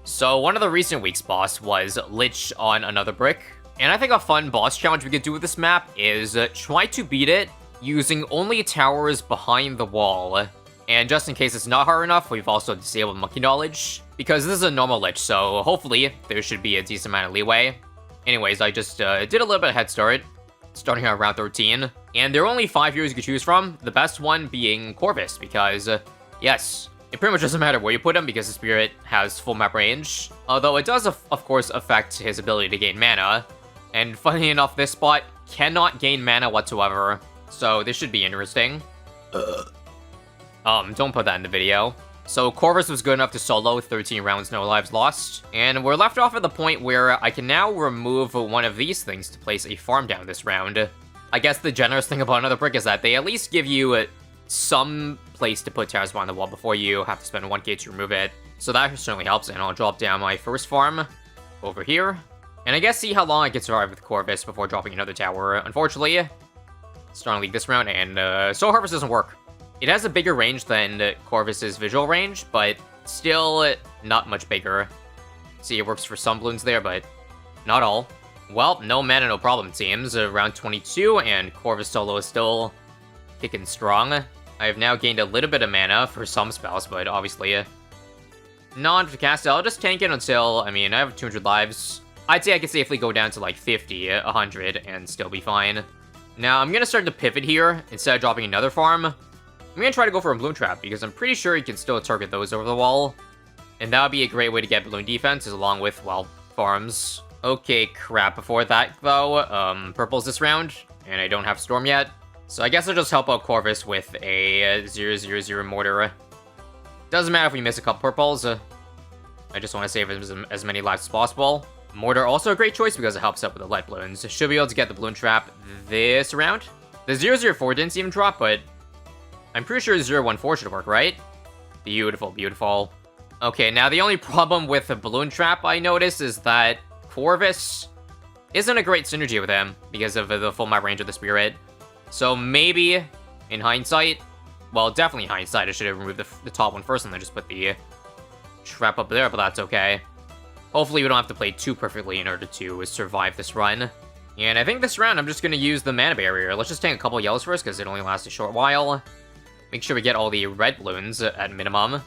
So one of the recent week's boss was Lich on another brick, and I think a fun boss challenge we could do with this map is try to beat it using only towers behind the wall. And just in case it's not hard enough, we've also disabled monkey knowledge, because this is a normal Lich, so hopefully there should be a decent amount of leeway. Anyways, I just did a little bit of head start, starting at round 13, and there are only 5 heroes you can choose from, the best one being Corvus, because, yes, it pretty much doesn't matter where you put him because the spirit has full map range, although it does, of course, affect his ability to gain mana, and funny enough, this spot cannot gain mana whatsoever, so this should be interesting. Don't put that in the video. So Corvus was good enough to solo 13 rounds, no lives lost, and we're left off at the point where I can now remove one of these things to place a farm down this round. I guess the generous thing about another brick is that they at least give you some place to put towers behind the wall before you have to spend 1k to remove it, so that certainly helps, and I'll drop down my first farm over here, and I guess see how long I can survive with Corvus before dropping another tower. Unfortunately, starting League this round, and Soul Harvest doesn't work. It has a bigger range than Corvus's visual range, but still not much bigger. See, it works for some Bloons there, but not all. Well, no mana, no problem, it seems. Round 22, and Corvus solo is still kicking strong. I have now gained a little bit of mana for some spells, but obviously not to cast it. I'll just tank it until, I mean, I have 200 lives. I'd say I could safely go down to like 50, 100, and still be fine. Now, I'm gonna start to pivot here. Instead of dropping another farm, I'm gonna try to go for a Bloon Trap, because I'm pretty sure you can still target those over the wall. And that would be a great way to get Bloon defense, along with, well, farms. Okay, crap. Before that, though, purple's this round, and I don't have Storm yet. So I guess I'll just help out Corvus with a 0/0/0 mortar. Doesn't matter if we miss a couple purples. I just want to save as many lives as possible. Mortar also a great choice because it helps out with the light balloons. Should be able to get the Bloon Trap this round. The 0/0/4 didn't even drop, but I'm pretty sure 0/1/4 should work, right? Beautiful, beautiful. Okay, now the only problem with the Bloon Trap I noticed is that Corvus isn't a great synergy with him because of the full map range of the spirit. So maybe, in hindsight, well, definitely in hindsight, I should have removed the top one first and then just put the trap up there, but that's okay. Hopefully we don't have to play too perfectly in order to survive this run. And I think this round I'm just going to use the mana barrier. Let's just take a couple yellows first because it only lasts a short while. Make sure we get all the red balloons at minimum.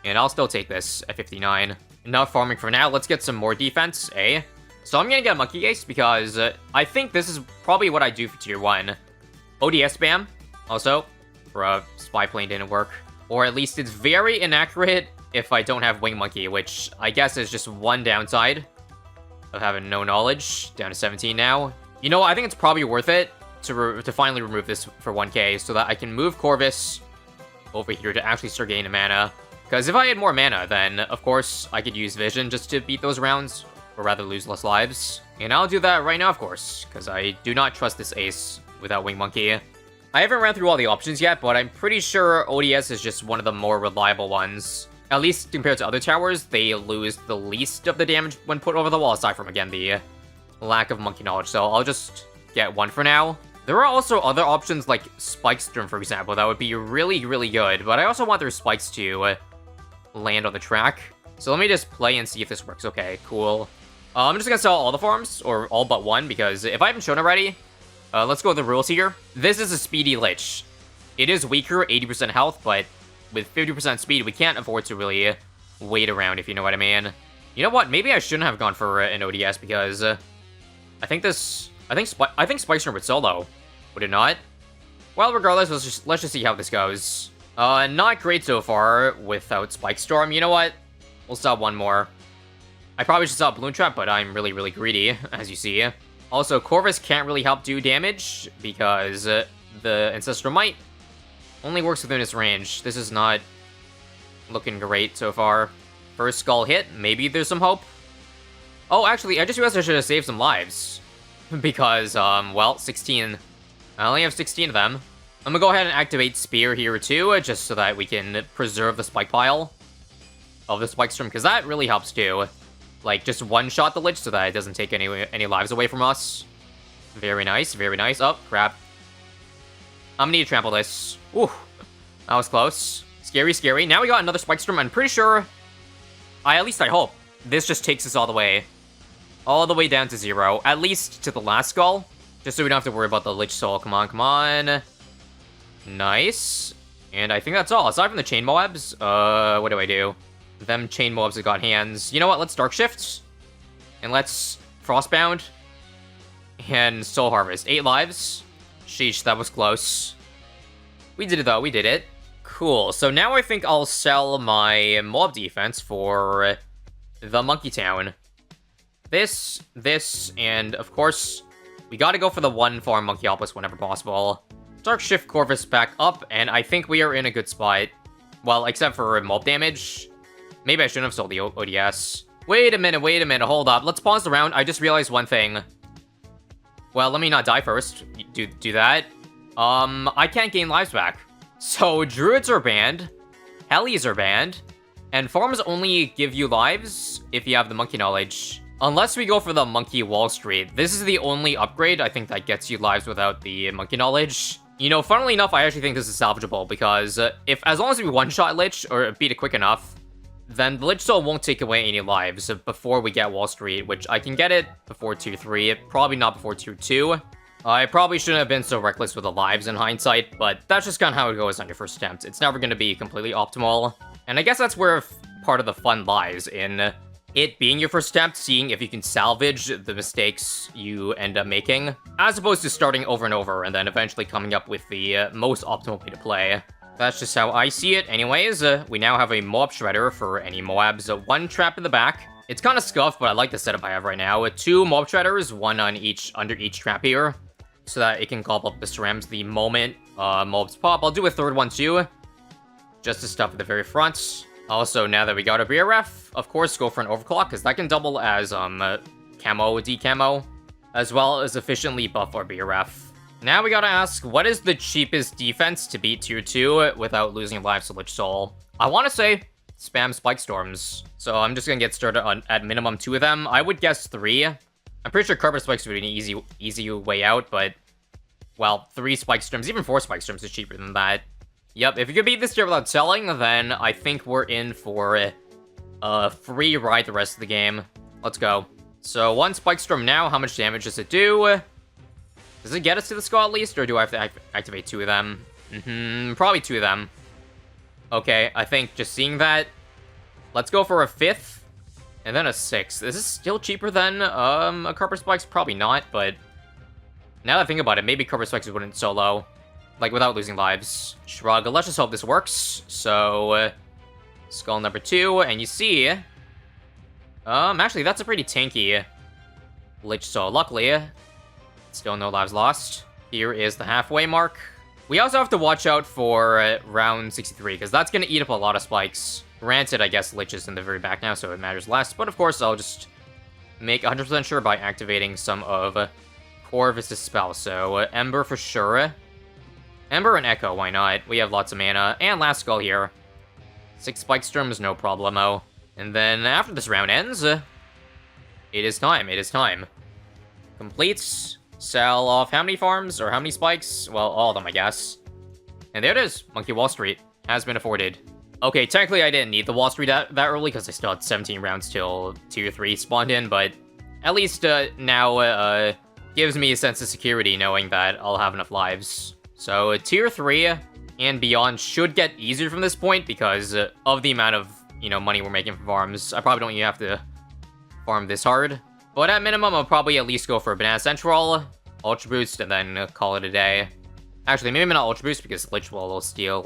And I'll still take this at 59. Enough farming for now. Let's get some more defense, eh? So I'm gonna get a Monkey Ace because I think this is probably what I do for tier 1. ODS spam, also, for a spy plane didn't work. Or at least it's very inaccurate if I don't have Wing Monkey, which I guess is just one downside of having no knowledge. Down to 17 now. You know what, I think it's probably worth it to finally remove this for 1k so that I can move Corvus over here to actually start gaining mana. Because if I had more mana, then, of course, I could use Vision just to beat those rounds, or rather lose less lives. And I'll do that right now, of course, because I do not trust this ace without Wing Monkey. I haven't ran through all the options yet, but I'm pretty sure ODS is just one of the more reliable ones. At least compared to other towers, they lose the least of the damage when put over the wall, aside from, again, the lack of monkey knowledge. So I'll just get one for now. There are also other options like Spike Storm, for example, that would be really, really good, but I also want their spikes to land on the track. So let me just play and see if this works. Okay, cool. I'm just gonna sell all the farms, or all but one, because if I haven't shown already, let's go with the rules here. This is a speedy Lich. It is weaker, 80% health, but with 50% speed, we can't afford to really wait around, if you know what I mean. You know what? Maybe I shouldn't have gone for an ODS, because I think Spike Storm would solo. Would it not? Well, regardless, let's just see how this goes. Not great so far without Spike Storm. You know what? We'll stop one more. I probably should stop Bloon Trap, but I'm really, really greedy, as you see. Also, Corvus can't really help do damage, because the Ancestral Might only works within its range. This is not looking great so far. First skull hit, maybe there's some hope. Oh, actually, I just realized I should have saved some lives. Because, well, 16. I only have 16 of them. I'm gonna go ahead and activate Spear here too, just so that we can preserve the spike pile of the Spike Storm, because that really helps too. Like, just one-shot the Lich so that it doesn't take any lives away from us. Very nice, very nice. Oh, crap. I'm gonna need to trample this. Ooh, that was close. Scary, scary. Now we got another Spike Storm. I'm pretty sure At least I hope. This just takes us all the way down to 0. At least to the last skull. Just so we don't have to worry about the Lich Soul. Come on, come on. Nice. And I think that's all. Aside from the Chain Moabs, what do I do? Them Chain Moabs have got hands. You know what? Let's Dark Shift. And let's Frostbound. And Soul Harvest. 8 lives. Sheesh, that was close. We did it, though. We did it. Cool. So now I think I'll sell my mob defense for the Monkey Town. This, and of course, we gotta go for the 1-farm Monkeyopolis whenever possible. Dark Shift Corvus back up, and I think we are in a good spot. Well, except for mob damage. Maybe I shouldn't have sold the ODS. Wait a minute, hold up. Let's pause the round. I just realized one thing. Well, let me not die first. Do that. I can't gain lives back. So, Druids are banned, Hellies are banned, and farms only give you lives if you have the Monkey Knowledge. Unless we go for the Monkey Wall Street. This is the only upgrade, I think, that gets you lives without the Monkey Knowledge. You know, funnily enough, I actually think this is salvageable, because as long as we one-shot Lich, or beat it quick enough, then the Lich Soul won't take away any lives before we get Wall Street, which I can get it before 2-3, probably not before 2-2. I probably shouldn't have been so reckless with the lives in hindsight, but that's just kind of how it goes on your first attempt. It's never going to be completely optimal. And I guess that's where part of the fun lies, in it being your first attempt, seeing if you can salvage the mistakes you end up making, as opposed to starting over and over and then eventually coming up with the most optimal way to play. That's just how I see it. Anyways, we now have a Moab Shredder for any Moabs. 1 trap in the back. It's kind of scuffed, but I like the setup I have right now. 2 Mob Shredders, 1 on under each trap here, so that it can gobble up the Cerams the moment mobs pop. I'll do a 3rd one too, just to stuff at the very front. Also, now that we got a BRF, of course, go for an Overclock, because that can double as camo, decamo, as well as efficiently buff our BRF. Now we gotta ask, what is the cheapest defense to beat tier 2 without losing lives to Lich Soul? I want to say spam Spike Storms. So I'm just gonna get started on at minimum 2 of them. I would guess 3. I'm pretty sure Carpet Spikes would be an easy way out, but, well, 3 Spike Storms, even 4 Spike Storms is cheaper than that. Yep, if you can beat this tier without selling, then I think we're in for a free ride the rest of the game. Let's go. So 1 Spike Storm now, how much damage does it do? Does it get us to the skull at least, or do I have to activate 2 of them? Probably 2 of them. Okay, I think just seeing that, let's go for a 5th, and then a 6th. Is this still cheaper than a Carpet Spikes? Probably not, but now that I think about it, maybe Carpet Spikes wouldn't solo, like without losing lives. Shrug, let's just hope this works. So, skull number 2, and you see, actually that's a pretty tanky Lich Soul. Luckily, still no lives lost. Here is the halfway mark. We also have to watch out for round 63, because that's going to eat up a lot of spikes. Granted, I guess Lich is in the very back now, so it matters less. But of course, I'll just make 100% sure by activating some of Corvus' spell. So, Ember for sure. Ember and Echo, why not? We have lots of mana. And last skull here. 6 Spike Storms, no problemo. And then after this round ends, it is time. It is time. Completes. Sell off how many farms, or how many spikes? Well, all of them, I guess. And there it is. Monkey Wall Street has been afforded. Okay, technically I didn't need the Wall Street that early, because I still had 17 rounds till tier 3 spawned in, but at least now gives me a sense of security knowing that I'll have enough lives. So tier 3 and beyond should get easier from this point, because of the amount of, money we're making from farms. I probably don't even have to farm this hard. But at minimum, I'll probably at least go for a Banana Central, Ultra Boost, and then call it a day. Actually, maybe not Ultra Boost, because Lich will steal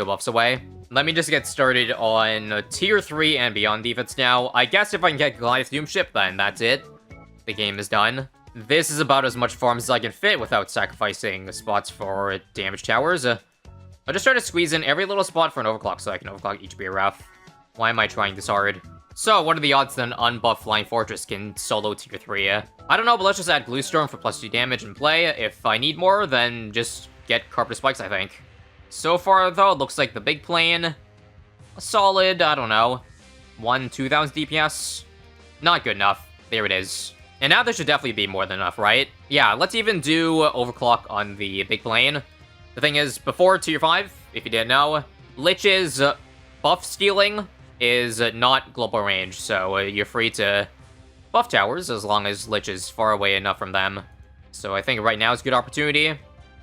buffs away. Let me just get started on tier 3 and beyond defense now. I guess if I can get Goliath Doomship, then that's it. The game is done. This is about as much farms as I can fit without sacrificing spots for damage towers. I'll just try to squeeze in every little spot for an overclock so I can overclock each BRF. Why am I trying this hard? So, what are the odds that an unbuffed Flying Fortress can solo tier 3? I don't know, but let's just add Glue Storm for +2 damage and play. If I need more, then just get Carpet Spikes, I think. So far, though, it looks like the big plane, a solid, I don't know, 2,000 DPS. Not good enough. There it is. And now there should definitely be more than enough, right? Yeah, let's even do Overclock on the big plane. The thing is, before tier 5, if you didn't know, Lich's buff stealing is not global range, so you're free to buff towers as long as Lich is far away enough from them. So I think right now is a good opportunity.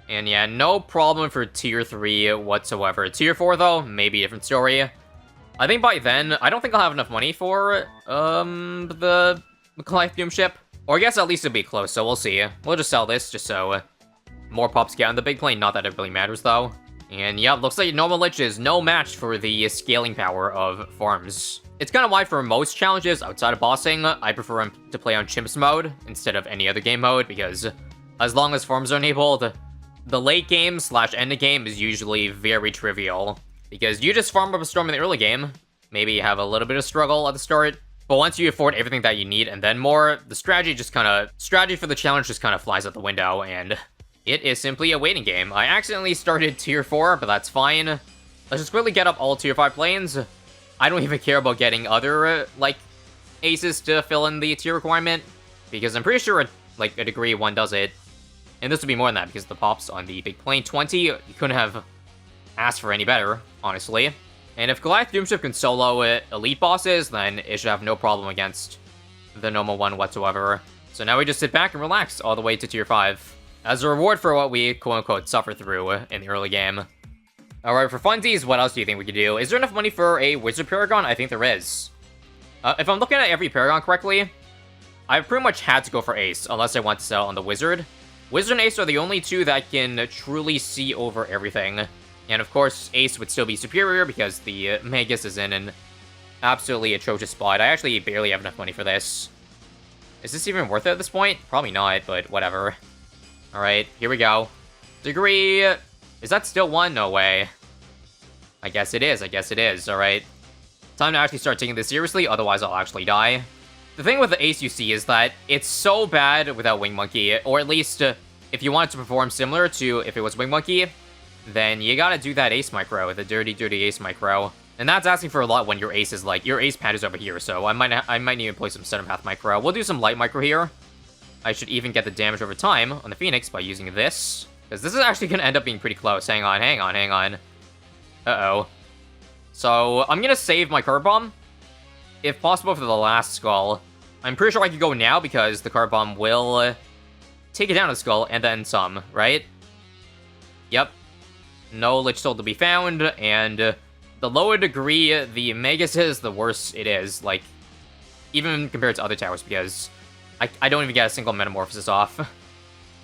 And yeah, no problem for tier 3 whatsoever. Tier 4 though, maybe a different story. I think by then, I don't think I'll have enough money for the Goliath Doom ship. Or I guess at least it'll be close, so we'll see. We'll just sell this just so more pops get on the big plane. Not that it really matters though. And yeah, looks like normal Lich is no match for the scaling power of farms. It's kind of why for most challenges outside of bossing, I prefer him to play on Chimps mode instead of any other game mode, because as long as farms are enabled, the late game / end of game is usually very trivial. Because you just farm up a storm in the early game, maybe have a little bit of struggle at the start, but once you afford everything that you need and then more, the strategy for the challenge just kind of flies out the window, and it is simply a waiting game. I accidentally started tier 4, but that's fine. Let's just quickly get up all tier 5 planes. I don't even care about getting other, aces to fill in the tier requirement, because I'm pretty sure, a degree 1 does it. And this would be more than that, because the pops on the big plane 20, you couldn't have asked for any better, honestly. And if Goliath Doomship can solo elite bosses, then it should have no problem against the normal one whatsoever. So now we just sit back and relax all the way to tier 5. As a reward for what we, quote-unquote, suffer through in the early game. Alright, for funsies, what else do you think we could do? Is there enough money for a Wizard Paragon? I think there is. If I'm looking at every Paragon correctly, I pretty much had to go for Ace, unless I want to sell on the Wizard. Wizard and Ace are the only two that can truly see over everything. And of course, Ace would still be superior because the Magus is in an absolutely atrocious spot. I actually barely have enough money for this. Is this even worth it at this point? Probably not, but whatever. Alright, here we go. Degree... Is that still 1? No way. I guess it is, alright. Time to actually start taking this seriously, otherwise I'll actually die. The thing with the Ace you see is that it's so bad without Wing Monkey, or at least if you want it to perform similar to if it was Wing Monkey, then you gotta do that Ace micro, the dirty Ace micro. And that's asking for a lot when your Ace is your Ace pad is over here, so I might need to play some Center Path micro. We'll do some Light micro here. I should even get the damage over time on the Phoenix by using this, because this is actually gonna end up being pretty close. Hang on. Uh-oh. So, I'm gonna save my Card Bomb, if possible, for the last skull. I'm pretty sure I could go now, because the Card Bomb will take it down to the skull, and then some, right? Yep. No Lich Soul to be found, and the lower degree the Magus is, the worse it is, even compared to other towers, because I don't even get a single Metamorphosis off.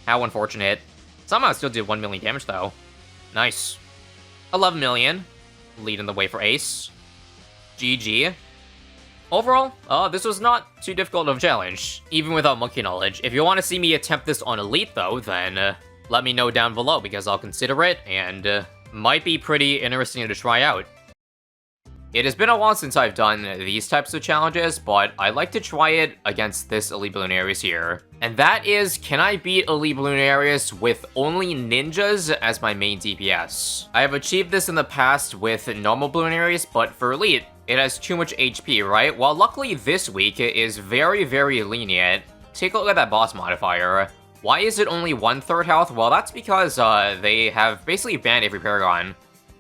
How unfortunate. Somehow I still did 1 million damage, though. Nice. 11 million. Leading the way for Ace. GG. Overall, this was not too difficult of a challenge, even without Monkey Knowledge. If you want to see me attempt this on Elite, though, then let me know down below, because I'll consider it, and might be pretty interesting to try out. It has been a while since I've done these types of challenges, but I like to try it against this Elite Bloonarius here. And that is, can I beat Elite Bloonarius with only ninjas as my main DPS? I have achieved this in the past with normal Bloonarius, but for Elite, it has too much HP, right? Well, luckily this week it is very, very lenient. Take a look at that boss modifier. Why is it only 1/3 health? Well, that's because they have basically banned every Paragon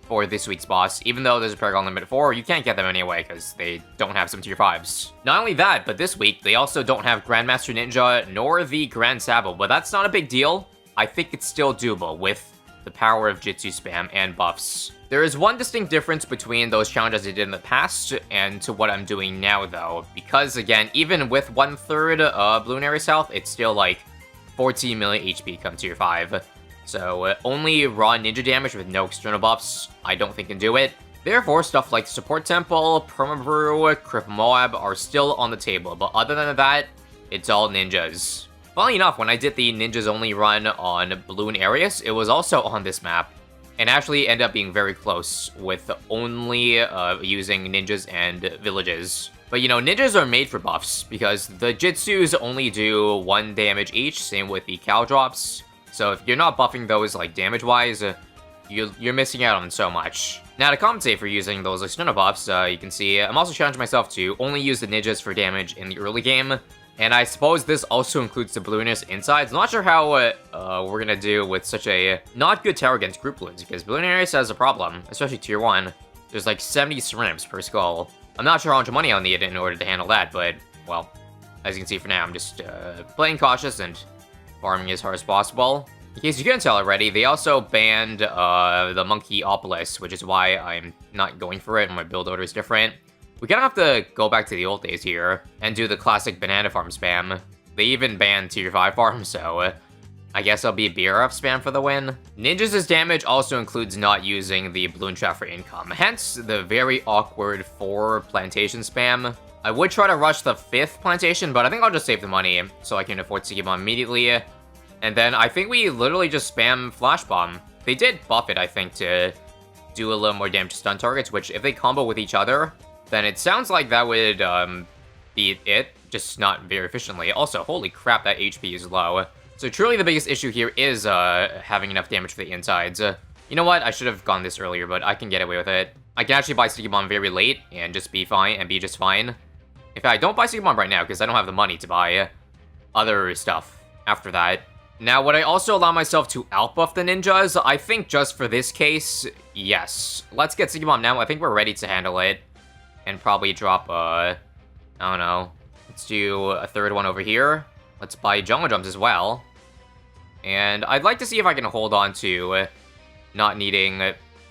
for this week's boss. Even though there's a Paragon limit 4, you can't get them anyway, because they don't have some tier 5s. Not only that, but this week, they also don't have Grandmaster Ninja, nor the Grand Sabo, but that's not a big deal. I think it's still doable with the power of Jitsu spam and buffs. There is one distinct difference between those challenges I did in the past and to what I'm doing now, though, because, again, even with 1/3 Bloonarius health, it's still, 14 million HP come tier 5. So, only raw ninja damage with no external buffs, I don't think can do it. Therefore, stuff like Support Temple, Permabrew, Crip Moab are still on the table, but other than that, it's all ninjas. Funnily enough, when I did the ninjas only run on Bloon Arius, it was also on this map, and actually ended up being very close with only using ninjas and villages. But you know, ninjas are made for buffs, because the Jitsus only do 1 damage each, same with the Cal drops. So if you're not buffing those, damage-wise, you're missing out on so much. Now, to compensate for using those external buffs, you can see I'm also challenging myself to only use the ninjas for damage in the early game. And I suppose this also includes the Bloonarius insides. I'm not sure how we're gonna do with such a not good tower against group Bloons, because Bloonarius has a problem, especially tier 1. There's 70 Serenips per skull. I'm not sure how much money I'll need in order to handle that, but, well, as you can see for now, I'm just playing cautious and farming as hard as possible. In case you couldn't tell already, they also banned the Monkeyopolis, which is why I'm not going for it, and my build order is different. We kind of have to go back to the old days here and do the classic banana farm spam. They even banned tier 5 farms, so I guess I'll be BRF spam for the win. Ninjas' damage also includes not using the Bloon trap for income, hence the very awkward 4 plantation spam. I would try to rush the 5th plantation, but I think I'll just save the money so I can afford to give on immediately. And then I think we literally just spam Flash Bomb. They did buff it, I think, to do a little more damage to stun targets, which if they combo with each other, then it sounds like that would be it, just not very efficiently. Also, holy crap, that HP is low. So truly the biggest issue here is having enough damage for the insides. You know what? I should have gone this earlier, but I can get away with it. I can actually buy Sticky Bomb very late and just be fine and be just fine. In fact, don't buy Sticky Bomb right now because I don't have the money to buy other stuff after that. Now, would I also allow myself to outbuff the ninjas? I think just for this case, yes. Let's get Sticky Bomb now. I think we're ready to handle it. And probably drop, I don't know. Let's do a 3rd one over here. Let's buy Jungle Drums as well. And I'd like to see if I can hold on to not needing,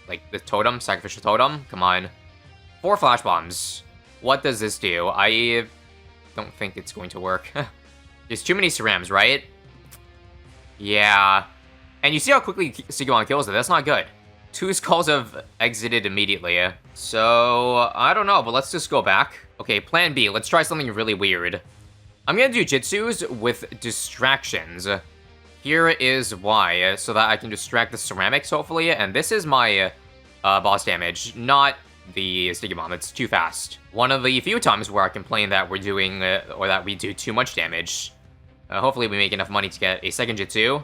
like, the totem, sacrificial totem. Come on. 4 Flash Bombs. What does this do? I don't think it's going to work. There's too many cerams, right? Yeah. And you see how quickly Sigilon kills it? That's not good. 2 skulls have exited immediately. So, I don't know, but let's just go back. Okay, plan B. Let's try something really weird. I'm gonna do Jitsus with distractions. Here is why, so that I can distract the ceramics, hopefully, and this is my boss damage, not the Sticky Bomb. It's too fast. One of the few times where I complain that we're doing, or that we do too much damage. Hopefully we make enough money to get a second Jitsu,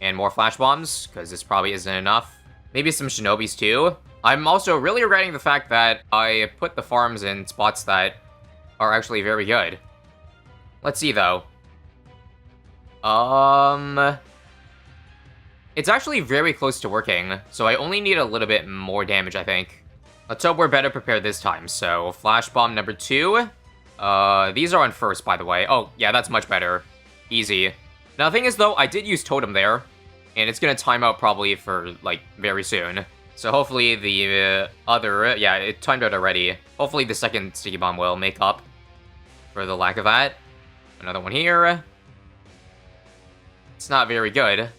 and more Flash Bombs, because this probably isn't enough. Maybe some Shinobis too. I'm also really regretting the fact that I put the farms in spots that are actually very good. Let's see, though. It's actually very close to working, so I only need a little bit more damage, I think. Let's hope we're better prepared this time. So, Flash Bomb number 2. These are on first, by the way. Oh, yeah, that's much better. Easy. Now, the thing is, though, I did use Totem there, and it's gonna time out probably for, like, very soon. So hopefully the other... yeah, it timed out already. Hopefully the second Sticky Bomb will make up for the lack of that. Another one here. It's not very good,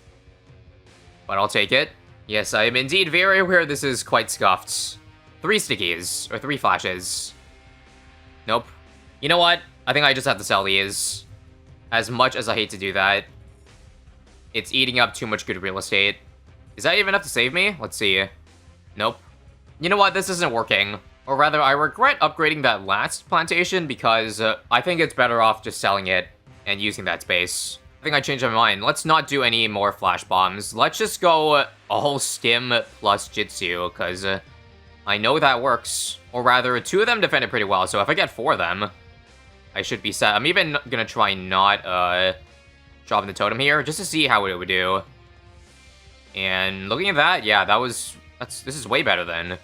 but I'll take it. Yes, I am indeed very aware this is quite scuffed. 3 stickies, or 3 flashes. Nope. You know what? I think I just have to sell these. As much as I hate to do that. It's eating up too much good real estate. Is that even enough to save me? Let's see. Nope. You know what? This isn't working. Or rather, I regret upgrading that last plantation because I think it's better off just selling it and using that space. I think I changed my mind. Let's not do any more Flash Bombs. Let's just go a whole Stim plus Jitsu, because I know that works. Or rather, 2 of them defended pretty well, so if I get 4 of them, I should be set. I'm even gonna try not dropping the totem here, just to see how it would do. And looking at that, yeah, this is way better than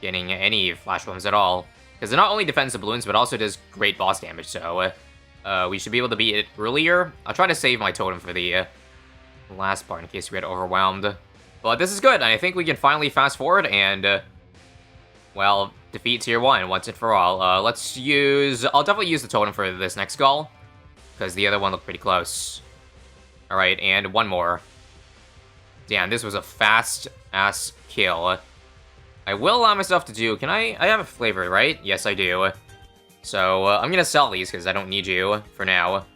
getting any Flash Bombs at all. Because it not only defends the balloons, but also does great boss damage, so we should be able to beat it earlier. I'll try to save my totem for the last part in case we get overwhelmed. But this is good, and I think we can finally fast forward and, well, defeat Tier 1 once and for all. I'll definitely use the totem for this next skull, because the other one looked pretty close. Alright, and one more. Damn, this was a fast-ass kill. I will allow myself to do... I have a flavor, right? Yes, I do. So, I'm gonna sell these, because I don't need you for now.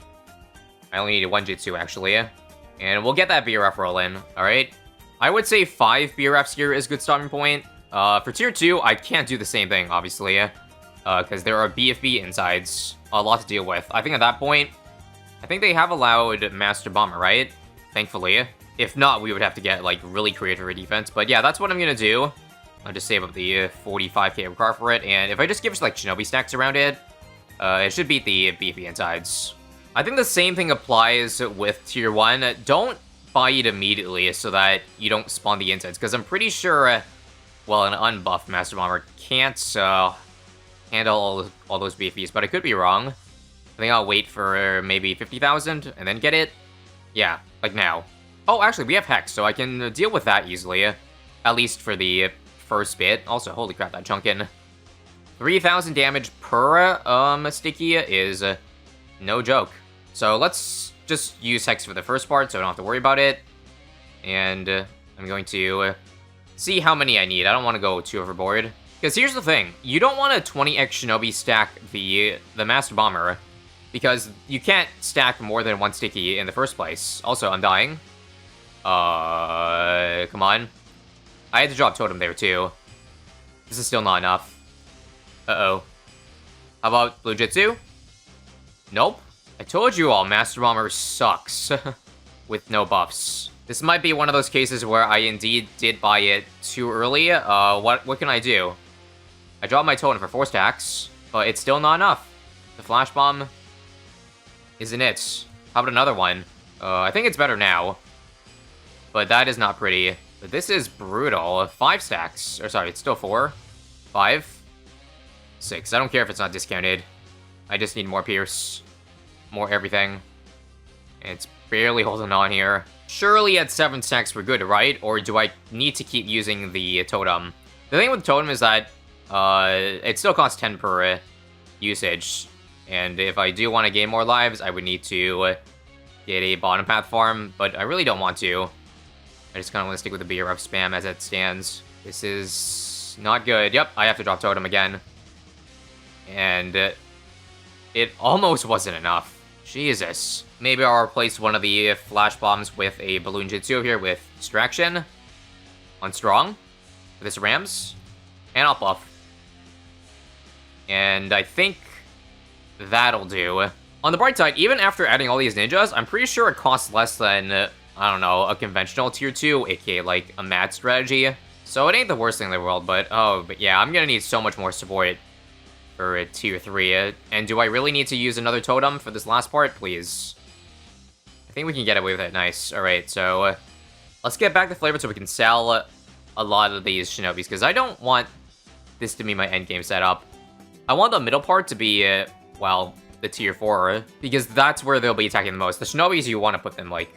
I only need 1 Jitsu, actually. And we'll get that BRF roll in, alright? I would say 5 BRFs here is a good starting point. For Tier 2, I can't do the same thing, obviously. Because there are BFB insides. A lot to deal with. I think at that point, I think they have allowed Master Bomber, right? Thankfully. If not, we would have to get, like, really creative for defense. But yeah, that's what I'm gonna do. I'll just save up the 45k required for it. And if I just give, like, Shinobi stacks around it, it should beat the BFB insides. I think the same thing applies with Tier 1. Don't buy it immediately so that you don't spawn the insides. Because I'm pretty sure, well, an unbuffed Master Bomber can't handle all those BFEs, but I could be wrong. I think I'll wait for maybe 50,000 and then get it. Yeah, like now. Oh, actually, we have Hex, so I can deal with that easily. At least for the first bit. Also, holy crap, that chunk in. 3,000 damage per sticky is no joke. So let's just use Hex for the first part, so I don't have to worry about it. And I'm going to see how many I need. I don't want to go too overboard. Because here's the thing, you don't want to 20x Shinobi stack the Master Bomber, because you can't stack more than one sticky in the first place. Also, I'm dying. Come on. I had to drop Totem there too. This is still not enough. Uh-oh. How about Blue Jitsu? Nope. I told you all, Master Bomber sucks. With no buffs. This might be one of those cases where I indeed did buy it too early. What can I do? I dropped my Totem for 4 stacks, but it's still not enough. The Flash Bomb isn't it. How about another one? I think it's better now. But that is not pretty. But this is brutal. 5 stacks. Or sorry, it's still 4. 5. 6. I don't care if it's not discounted. I just need more Pierce. More everything. And it's barely holding on here. Surely at 7 stacks we're good, right? Or do I need to keep using the Totem? The thing with the Totem is that it still costs 10 per usage. And if I do want to gain more lives, I would need to get a bottom path farm. But I really don't want to. I just kind of want to stick with the BRF spam as it stands. This is not good. Yep, I have to drop Totem again. And it almost wasn't enough. Jesus. Maybe I'll replace one of the Flash Bombs with a Balloon Jitsu here with Distraction. On Strong. For this Rams. And I'll buff. And I think that'll do. On the bright side, even after adding all these ninjas, I'm pretty sure it costs less than, I don't know, a conventional tier 2, aka like a M.A.D strategy. So it ain't the worst thing in the world, but yeah, I'm gonna need so much more support for a tier 3. And do I really need to use another totem for this last part? Please. I think we can get away with it. Nice. Alright, so let's get back to flavor so we can sell a lot of these Shinobis, because I don't want this to be my endgame setup. I want the middle part to be, well, the tier 4, because that's where they'll be attacking the most. The Shinobis, you want to put them, like,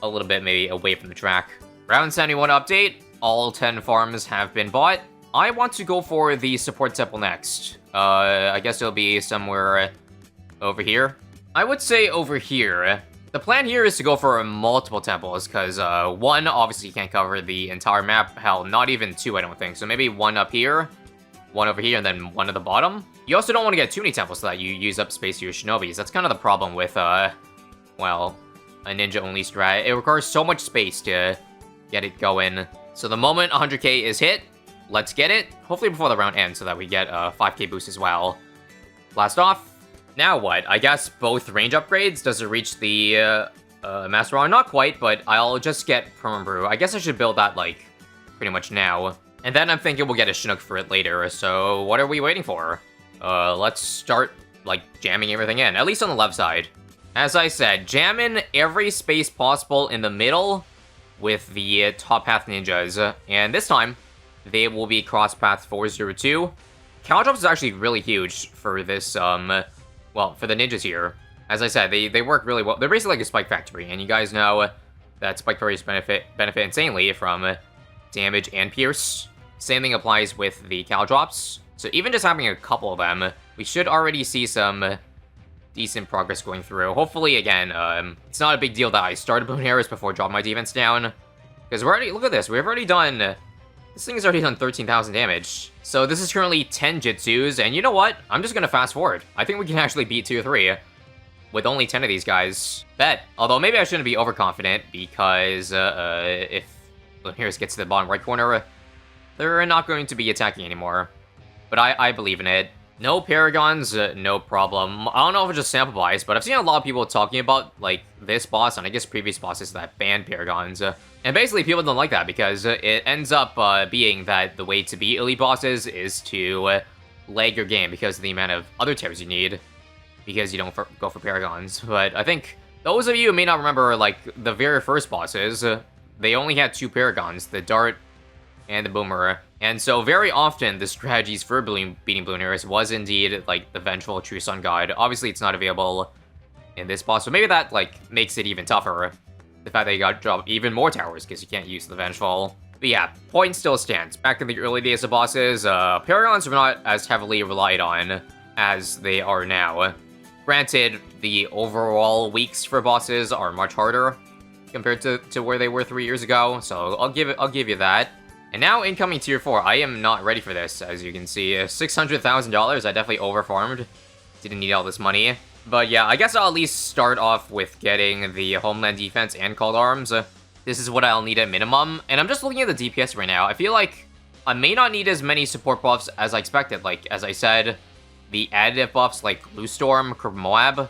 a little bit maybe away from the track. Round 71 update. All 10 farms have been bought. I want to go for the support temple next. I guess it'll be somewhere over here. I would say over here. The plan here is to go for multiple temples, because 1 obviously can't cover the entire map. Hell, not even 2, I don't think. So maybe 1 up here, 1 over here, and then 1 at the bottom. You also don't want to get too many temples so that you use up space to your Shinobis. That's kind of the problem with, well, a ninja-only strat. It requires so much space to get it going. So the moment 100k is hit, let's get it. Hopefully before the round ends so that we get a 5k boost as well. Blast off. Now what? I guess both range upgrades. Does it reach the Master Bomb? Not quite, but I'll just get Perma-Brew. I guess I should build that, like, pretty much now. And then I'm thinking we'll get a Chinook for it later. So what are we waiting for? Let's start, like, jamming everything in. At least on the left side. As I said, jam in every space possible in the middle with the top path ninjas. And this time, they will be cross path 402. Caltrops is actually really huge for this, well, for the ninjas here. As I said, they work really well. They're basically like a Spike Factory, and you guys know that Spike Factories benefit insanely from damage and pierce. Same thing applies with the Caltrops. So even just having a couple of them, we should already see some decent progress going through. Hopefully, again, it's not a big deal that I started Bloon Harris before dropping my defense down. Because we're already, look at this, we've already done, this thing has already done 13,000 damage. So this is currently 10 Jitsus, and you know what? I'm just gonna fast forward. I think we can actually beat tier 3 with only 10 of these guys. Bet. Although maybe I shouldn't be overconfident, because if Bloon Harris gets to the bottom right corner, they're not going to be attacking anymore. But I believe in it. No Paragons, no problem. I don't know if it's just sample bias, but I've seen a lot of people talking about, like, this boss, and I guess previous bosses that banned Paragons. And basically, people don't like that, because it ends up being that the way to beat elite bosses is to lag your game because of the amount of other tears you need, because you don't go for Paragons. But I think those of you who may not remember, like, the very first bosses, they only had 2 Paragons, the Dart and the Boomer. And so very often, the strategies for beating Bloon Ares was indeed, like, the Vengeful True Sun God. Obviously, it's not available in this boss, so maybe that, like, makes it even tougher. The fact that you got to drop even more towers, because you can't use the Vengeful. But yeah, point still stands. Back in the early days of bosses, Paragons were not as heavily relied on as they are now. Granted, the overall weeks for bosses are much harder compared to where they were 3 years ago, so I'll give you that. And now incoming tier 4, I am not ready for this, as you can see. $600,000, I definitely overfarmed. Didn't need all this money. But yeah, I guess I'll at least start off with getting the Homeland Defense and Called Arms. This is what I'll need at minimum. And I'm just looking at the DPS right now. I feel like I may not need as many support buffs as I expected. Like, as I said, the additive buffs like Blue Storm, Moab.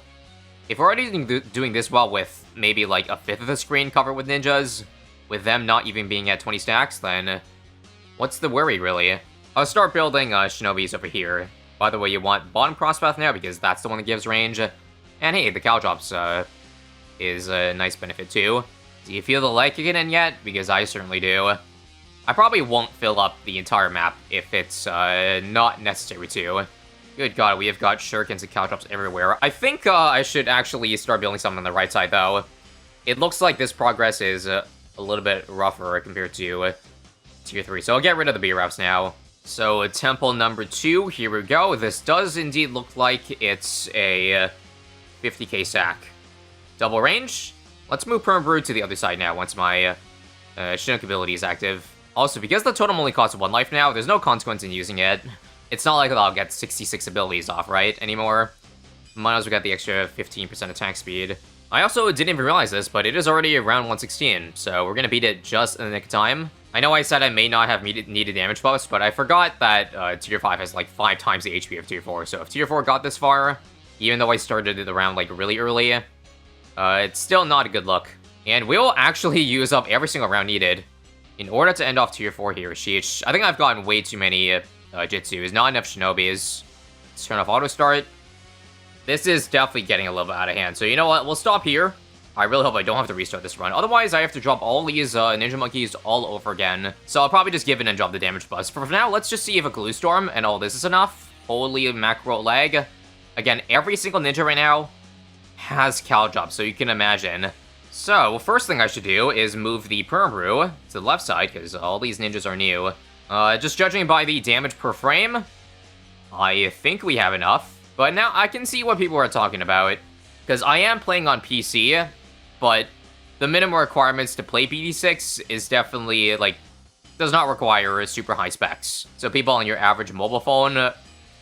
If we're already doing this well with maybe like a fifth of the screen covered with ninjas, with them not even being at 20 stacks, then what's the worry, really? I'll start building Shinobis over here. By the way, you want bottom crosspath now because that's the one that gives range. And hey, the Caltrops is a nice benefit too. Do you feel the leg kicking in yet? Because I certainly do. I probably won't fill up the entire map if it's not necessary to. Good god, we have got shurikens and Caltrops everywhere. I think I should actually start building something on the right side, though. It looks like this progress is a little bit rougher compared to tier 3. So I'll get rid of the B-Raps now. So temple number 2, here we go. This does indeed look like it's a 50k sack. Double range. Let's move Perm Brew to the other side now once my Chinook ability is active. Also, because the totem only costs 1 life now, there's no consequence in using it. It's not like I'll get 66 abilities off, right, anymore. Might as well get the extra 15% attack speed. I also didn't even realize this, but it is already around 116, so we're gonna beat it just in the nick of time. I know I said I may not have needed damage buffs, but I forgot that tier 5 has like 5 times the HP of tier 4, so if tier 4 got this far, even though I started it around like really early, it's still not a good look. And we'll actually use up every single round needed in order to end off tier 4 here. Sheesh. I think I've gotten way too many Jitsus, not enough Shinobis. Let's turn off auto start. This is definitely getting a little bit out of hand, so you know what, we'll stop here. I really hope I don't have to restart this run. Otherwise, I have to drop all these Ninja Monkeys all over again. So I'll probably just give in and drop the damage bus. For now, let's just see if a Glue Storm and all this is enough. Holy macro lag. Again, every single ninja right now has Cal Drop, so you can imagine. So, first thing I should do is move the Perm Brew to the left side, because all these ninjas are new. Just judging by the damage per frame, I think we have enough. But now I can see what people are talking about, because I am playing on PC, but the minimum requirements to play BTD6 is definitely, like, does not require super high specs. So people on your average mobile phone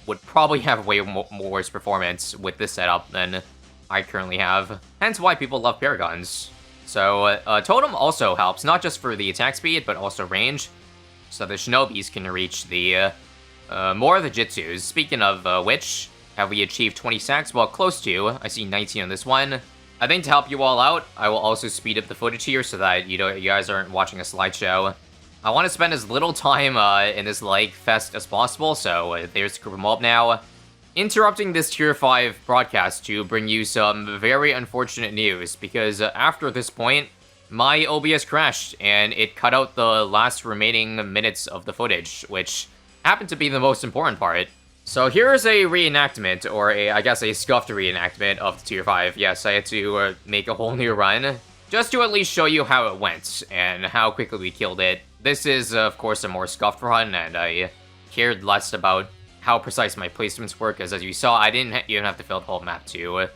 would probably have way more worse performance with this setup than I currently have. Hence why people love Paragons. So Totem also helps, not just for the attack speed, but also range. So the Shinobis can reach the more of the Jitsus. Speaking of which, have we achieved 20 stacks? Well, close to. I see 19 on this one. I think to help you all out, I will also speed up the footage here so that you guys aren't watching a slideshow. I want to spend as little time in this leg fest as possible, so there's Mob now. Interrupting this tier 5 broadcast to bring you some very unfortunate news, because after this point, my OBS crashed, and it cut out the last remaining minutes of the footage, which happened to be the most important part. So here's a reenactment, or I guess a scuffed reenactment of the tier 5. Yes, I had to make a whole new run, just to at least show you how it went, and how quickly we killed it. This is, of course, a more scuffed run, and I cared less about how precise my placements were, because as you saw, I didn't even have to fill the whole map to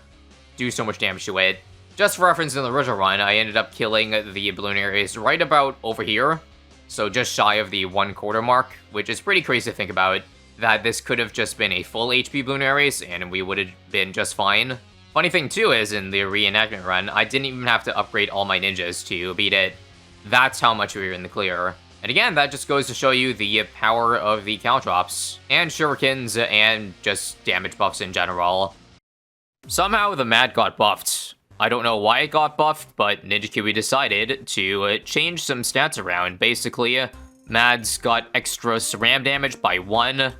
do so much damage to it. Just for reference, in the original run, I ended up killing the balloon areas right about over here, so just shy of the 1/4 mark, which is pretty crazy to think about, that this could have just been a full HP balloon areas, and we would have been just fine. Funny thing too is, in the reenactment run, I didn't even have to upgrade all my ninjas to beat it. That's how much we were in the clear. And again, that just goes to show you the power of the Caltrops, and shurikens, and just damage buffs in general. Somehow the M.A.D got buffed. I don't know why it got buffed, but Ninja Kiwi decided to change some stats around. Basically, M.A.D's got extra SRAM damage by 1.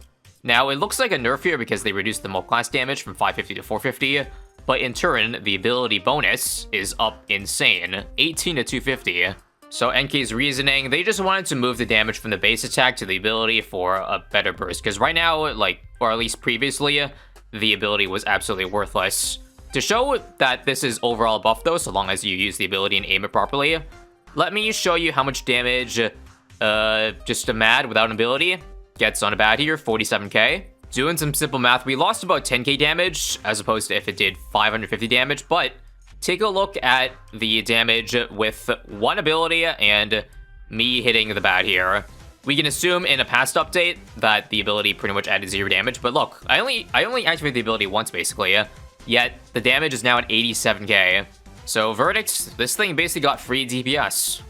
Now, it looks like a nerf here because they reduced the mob class damage from 550 to 450, but in turn, the ability bonus is up insane, 18 to 250. So NK's reasoning, they just wanted to move the damage from the base attack to the ability for a better burst. Because right now, like, or at least previously, the ability was absolutely worthless. To show that this is overall buff though, so long as you use the ability and aim it properly, let me show you how much damage just a M.A.D without an ability gets on a BAD here, 47k. Doing some simple math, we lost about 10k damage as opposed to if it did 550 damage, but take a look at the damage with one ability and me hitting the BAD here. We can assume in a past update that the ability pretty much added 0 damage, but look, I only activated the ability once basically, yet the damage is now at 87k. So verdicts, this thing basically got free DPS.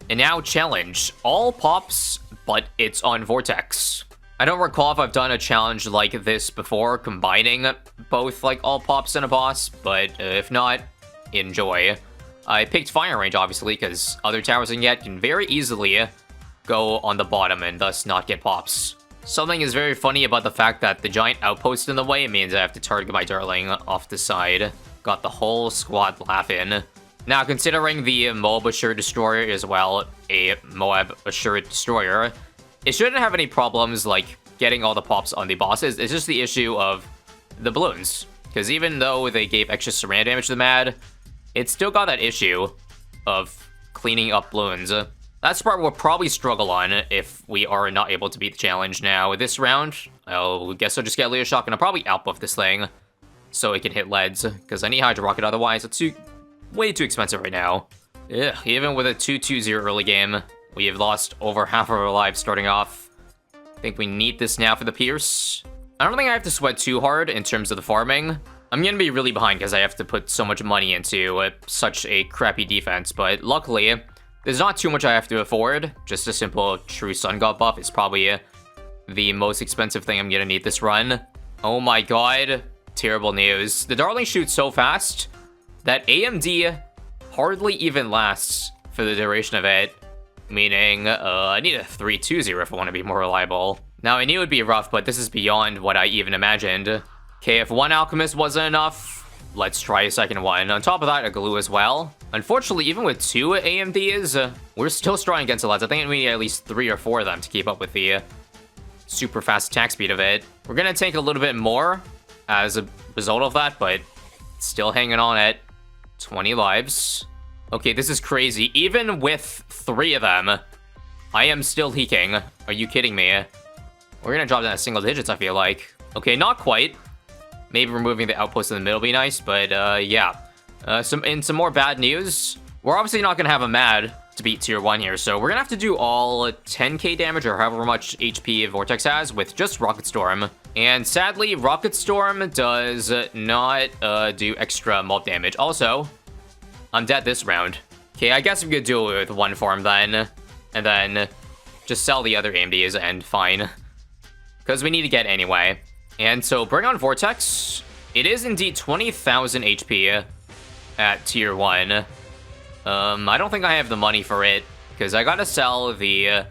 And now challenge, all pops, but it's on Vortex. I don't recall if I've done a challenge like this before, combining both like all pops and a boss, but if not, enjoy. I picked Fire Range obviously because other towers I can get can very easily go on the bottom and thus not get pops. Something is very funny about the fact that the giant outpost in the way means I have to target my darling off the side. Got the whole squad laughing. Now, considering the Moab Assured Destroyer is, well, a Moab Assured Destroyer, it shouldn't have any problems, like, getting all the pops on the bosses. It's just the issue of the balloons. Because even though they gave extra surround damage to the M.A.D, it still got that issue of cleaning up balloons. That's the part we'll probably struggle on if we are not able to beat the challenge. Now, this round, I guess I'll just get Leo Shock and I'll probably outbuff this thing so it can hit leads, because I need Hydro Rocket otherwise. It's way too expensive right now. Ugh, even with a 2-2-0 early game, we have lost over half of our lives starting off. I think we need this now for the Pierce. I don't think I have to sweat too hard in terms of the farming. I'm gonna be really behind because I have to put so much money into such a crappy defense, but luckily, there's not too much I have to afford. Just a simple True Sun God buff is probably the most expensive thing I'm gonna need this run. Oh my god, terrible news. The Darling shoots so fast that AMD hardly even lasts for the duration of it, meaning I need a 3-2-0 if I want to be more reliable. Now, I knew it would be rough, but this is beyond what I even imagined. Okay, if one Alchemist wasn't enough, let's try a second one. On top of that, a Glue as well. Unfortunately, even with 2 AMDs, we're still strong against the leads. I think we need at least 3 or 4 of them to keep up with the super fast attack speed of it. We're gonna take a little bit more as a result of that, but still hanging on at 20 lives. Okay, this is crazy. Even with 3 of them, I am still leaking. Are you kidding me? We're gonna drop down to single digits, I feel like. Okay, not quite. Maybe removing the outpost in the middle would be nice, but yeah. Some more bad news. We're obviously not gonna have a M.A.D to beat tier 1 here, so we're gonna have to do all 10k damage or however much HP Vortex has with just Rocket Storm. And sadly, Rocket Storm does not do extra mob damage. Also, I'm dead this round. Okay, I guess we could do it with 1 farm then, and then just sell the other AMDs and fine. Because we need to get anyway. And so, bring on Vortex. It is indeed 20,000 HP at tier 1. I don't think I have the money for it, because I gotta sell the,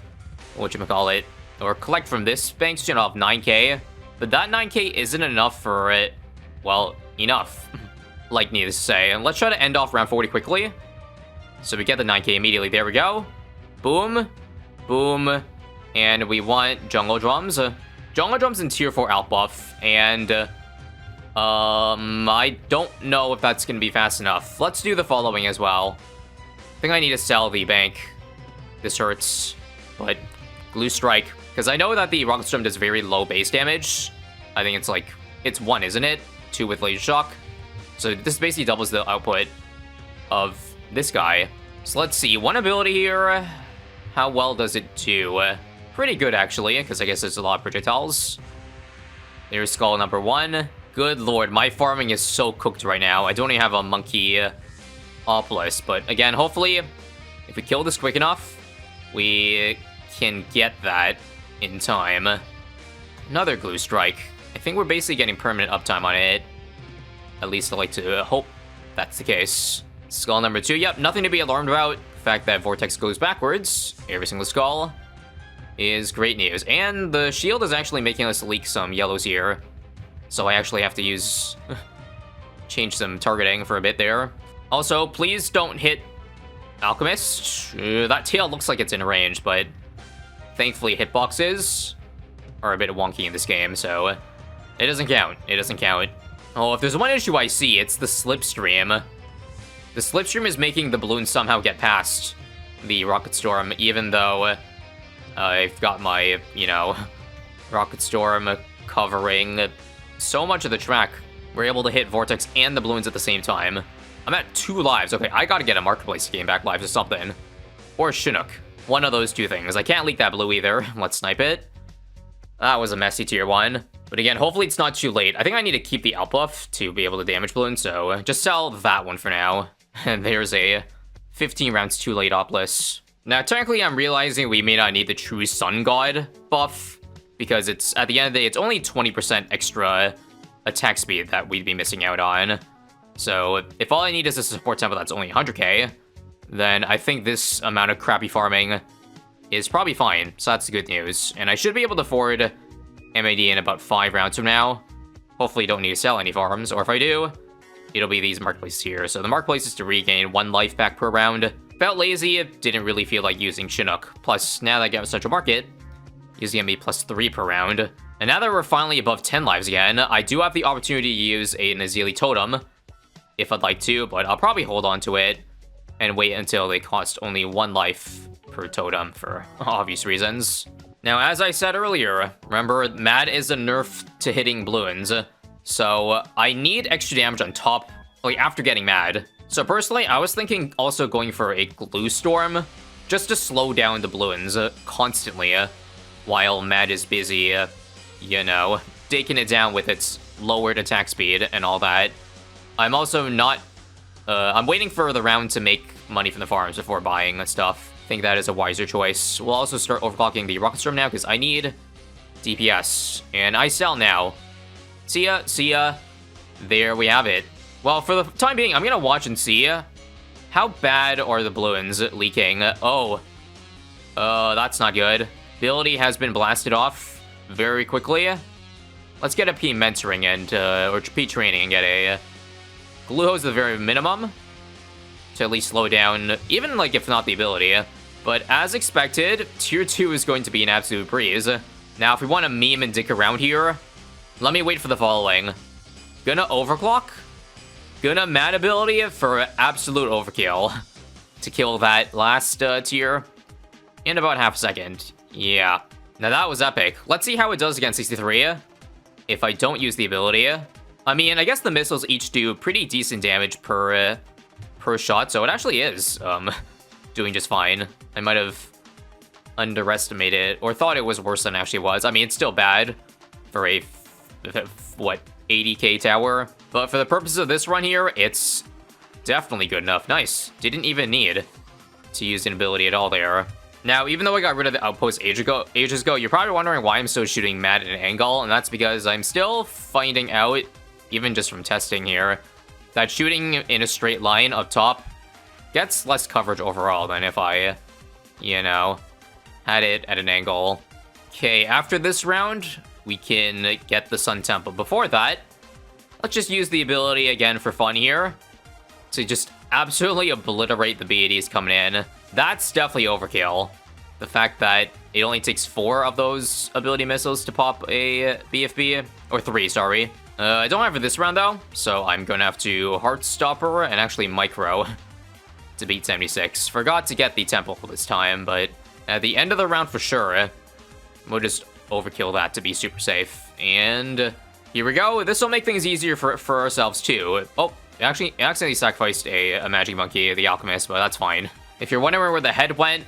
whatchamacallit, or collect from this bank station of 9k. But that 9k isn't enough for it. Well, enough. Like, needless to say. And let's try to end off round 40 quickly. So we get the 9k immediately. There we go. Boom. Boom. And we want Jungle Drums. Jungle Drums in tier 4 out buff. And, I don't know if that's going to be fast enough. Let's do the following as well. I think I need to sell the bank. This hurts. But, Glue Strike. Because I know that the Rocket Storm does very low base damage. I think it's like, it's 1, isn't it? 2 with Laser Shock. So this basically doubles the output of this guy. So let's see, 1 ability here. How well does it do? Pretty good, actually, because I guess there's a lot of projectiles. There's skull number 1. Good lord, my farming is so cooked right now. I don't even have a monkey Opolis, but again, hopefully, if we kill this quick enough, we can get that in time. Another Glue Strike. I think we're basically getting permanent uptime on it. At least I like to hope that's the case. Skull number 2, yep, nothing to be alarmed about. The fact that Vortex goes backwards, every single skull, is great news. And the shield is actually making us leak some yellows here. So I actually have to use... change some targeting for a bit there. Also, please don't hit Alchemist. That tail looks like it's in range, but thankfully hitboxes are a bit wonky in this game, so it doesn't count. It doesn't count. Oh, if there's one issue I see, it's the slipstream. The slipstream is making the balloon somehow get past the Rocket Storm, even though I've got my, you know, Rocket Storm covering so much of the track. We're able to hit Vortex and the balloons at the same time. I'm at 2 lives. Okay, I gotta get a Marketplace to gain back lives or something. Or Chinook. One of those 2 things. I can't leak that blue either. Let's snipe it. That was a messy tier 1. But again, hopefully it's not too late. I think I need to keep the outbuff to be able to damage balloon, so just sell that one for now. And there's a 15 rounds too late Oplus. Now, technically, I'm realizing we may not need the True Sun God buff, because it's, at the end of the day, it's only 20% extra attack speed that we'd be missing out on. So, if all I need is a support tempo that's only 100k, then I think this amount of crappy farming is probably fine, so that's good news. And I should be able to afford M.A.D in about 5 rounds from now. Hopefully don't need to sell any farms, or if I do, it'll be these marketplaces here. So the marketplace is to regain 1 life back per round. Felt lazy, didn't really feel like using Chinook. Plus, now that I get a Central Market, using M.A.D plus 3 per round. And now that we're finally above 10 lives again, I do have the opportunity to use a Nazili Totem, if I'd like to, but I'll probably hold on to it and wait until they cost only 1 life per totem for obvious reasons. Now, as I said earlier, remember, M.A.D is a nerf to hitting balloons, so I need extra damage on top, like, after getting M.A.D. So personally, I was thinking also going for a Glue Storm, just to slow down the balloons constantly, while M.A.D is busy, you know, taking it down with its lowered attack speed and all that. I'm also not, I'm waiting for the round to make money from the farms before buying stuff. I think that is a wiser choice. We'll also start overclocking the Rocket Storm now, because I need DPS. And I sell now. See ya, see ya. There we have it. Well, for the time being, I'm gonna watch and see how bad are the balloons leaking. Oh, that's not good. Ability has been blasted off very quickly. Let's get a P mentoring and, or P training and get a Glue Hose at the very minimum to at least slow down, even like if not the ability. But as expected, tier 2 is going to be an absolute breeze. Now, if we want to meme and dick around here, let me wait for the following. Gonna overclock. Gonna M.A.D ability for absolute overkill to kill that last tier in about half a second. Yeah. Now that was epic. Let's see how it does against 63 if I don't use the ability. I mean, I guess the missiles each do pretty decent damage per shot, so it actually is doing just fine. I might have underestimated or thought it was worse than it actually was. I mean, it's still bad for a, what, 80k tower? But for the purposes of this run here, it's definitely good enough. Nice. Didn't even need to use an ability at all there. Now, even though I got rid of the outpost ages ago, you're probably wondering why I'm still shooting M.A.D at an angle, and that's because I'm still finding out, even just from testing here, that shooting in a straight line up top gets less coverage overall than if I, you know, had it at an angle. Okay, after this round, we can get the Sun Temple. Before that, let's just use the ability again for fun here to just absolutely obliterate the BTDs coming in. That's definitely overkill. The fact that it only takes 4 of those ability missiles to pop a BFB, or 3, sorry. I don't have it this round though, so I'm gonna have to Heartstopper and actually Micro to beat 76. Forgot to get the Temple this time, but at the end of the round for sure, we'll just overkill that to be super safe. And here we go. This will make things easier for ourselves too. Oh, actually, I accidentally sacrificed a Magic Monkey, the Alchemist, but that's fine. If you're wondering where the head went,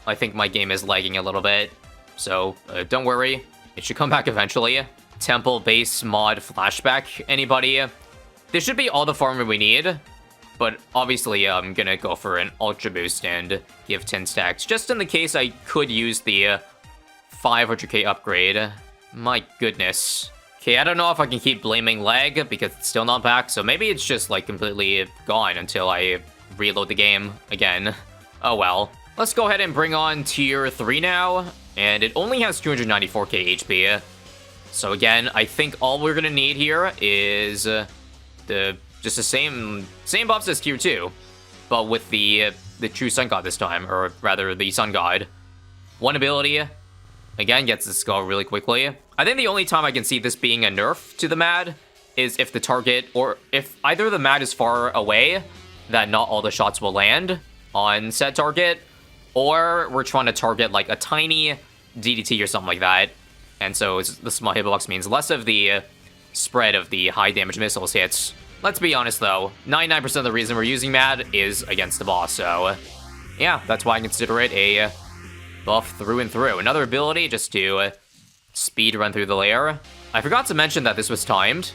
I think my game is lagging a little bit, so don't worry. It should come back eventually. Temple, base, mod, flashback, anybody? This should be all the farming we need, but obviously I'm gonna go for an Ultra Boost and give 10 stacks, just in the case I could use the 500k upgrade. My goodness. Okay, I don't know if I can keep blaming lag, because it's still not back, so maybe it's just, like, completely gone until I reload the game again. Oh well. Let's go ahead and bring on tier 3 now, and it only has 294k HP. So again, I think all we're gonna need here is just the same buffs as tier 2, but with the the true Sun God this time, or rather the Sun God. One ability, again, gets the skull really quickly. I think the only time I can see this being a nerf to the M.A.D is if the target, or if either the M.A.D is far away, that not all the shots will land on said target, or we're trying to target like a tiny DDT or something like that. And so the small hitbox means less of the spread of the high damage missiles hits. Let's be honest though, 99% of the reason we're using M.A.D is against the boss, so yeah, that's why I consider it a buff through and through. Another ability just to speed run through the layer. I forgot to mention that this was timed,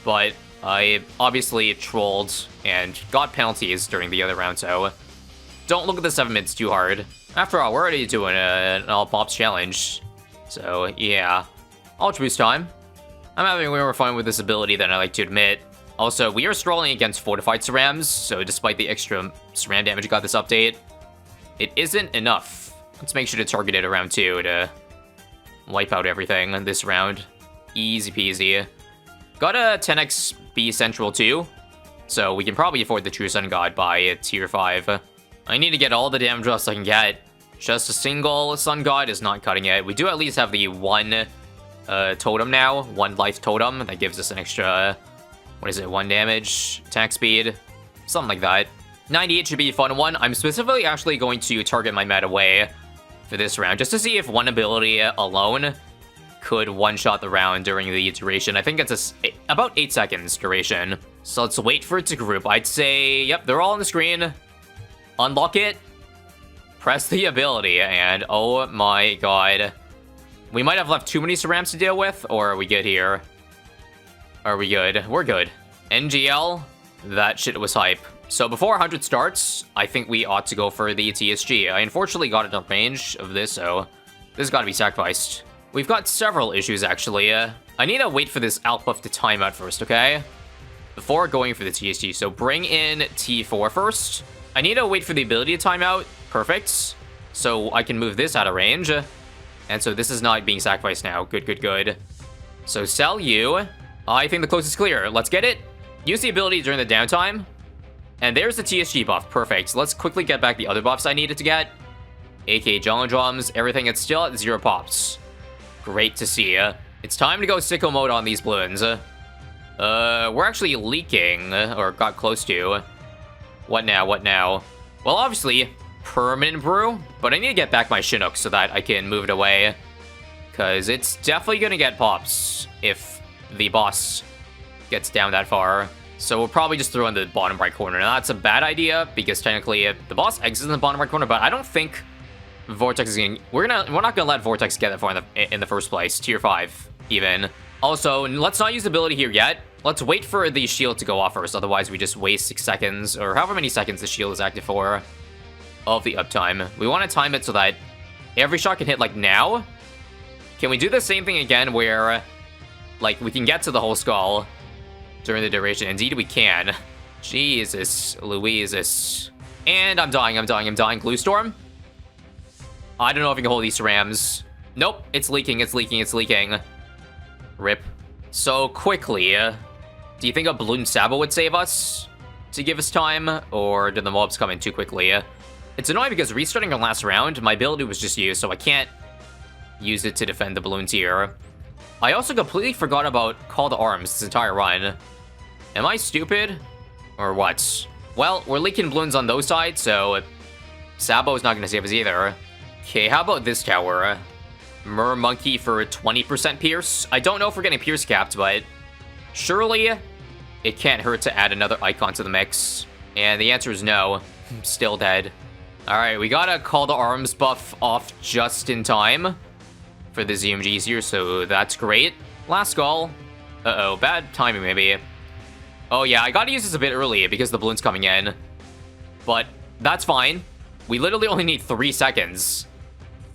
but I obviously trolled and got penalties during the other round, so don't look at the 7 minutes too hard. After all, we're already doing an all pops challenge, so yeah. Ultra boost time. I'm having way more fun with this ability than I like to admit. Also, we are strolling against fortified cerams, so despite the extra ceram damage we got this update, it isn't enough. Let's make sure to target it around 2 to wipe out everything in this round. Easy peasy. Got a 10x B Central too, so we can probably afford the True Sun God by tier 5. I need to get all the damage drops I can get. Just a single Sun God is not cutting it. We do at least have the 1 totem now, 1 life totem, that gives us an extra, what is it, 1 damage, attack speed, something like that. 98 should be a fun one. I'm specifically actually going to target my M.A.D away for this round, just to see if one ability alone could one-shot the round during the duration. I think it's about 8 seconds duration. So let's wait for it to group. I'd say, yep, they're all on the screen. Unlock it, press the ability, and oh my god. We might have left too many cerams to deal with, or are we good here? Are we good? We're good. NGL, that shit was hype. So before 100 starts, I think we ought to go for the TSG. I unfortunately got enough range of this, so this has got to be sacrificed. We've got several issues, actually. I need to wait for this alt buff to time out first, okay? Before going for the TSG, so bring in T4 first. I need to wait for the ability to time out. Perfect. So I can move this out of range. And so this is not being sacrificed now. Good, good, good. So sell you. I think the close is clear. Let's get it. Use the ability during the downtime. And there's the TSG buff. Perfect. So let's quickly get back the other buffs I needed to get. AK Jungle Drums. Everything is still at 0 pops. Great to see. It's time to go sicko mode on these balloons. We're actually leaking, or got close to. What now? What now? Well, obviously, permanent brew, but I need to get back my Chinook so that I can move it away, because it's definitely gonna get pops if the boss gets down that far. So we'll probably just throw in the bottom right corner. Now that's a bad idea, because technically the boss exits in the bottom right corner, but I don't think Vortex is gonna... We're not gonna let Vortex get that far in the first place. Tier 5, even. Also, let's not use the ability here yet. Let's wait for the shield to go off first, otherwise we just waste 6 seconds, or however many seconds the shield is active for, of the uptime. We want to time it so that every shot can hit, like, now. Can we do the same thing again where, like, we can get to the whole skull during the duration? Indeed we can. Jesus Louises. And I'm dying. Glue Storm. I don't know if we can hold these cerams. Nope, it's leaking. Rip. So quickly, do you think a Bloon Sabo would save us to give us time, or did the mobs come in too quickly? It's annoying because restarting our last round, my ability was just used, so I can't use it to defend the balloons here. I also completely forgot about Call to Arms this entire run. Am I stupid? Or what? Well, we're leaking balloons on those sides, so Sabo is not going to save us either. Okay, how about this tower? Mer Monkey for 20% Pierce. I don't know if we're getting Pierce capped, but surely it can't hurt to add another icon to the mix. And the answer is no. Still dead. Alright, we got a Call to Arms buff off just in time for the ZMGs here, so that's great. Last skull. Uh-oh, bad timing maybe. Oh yeah, I gotta use this a bit early because the balloon's coming in. But that's fine. We literally only need 3 seconds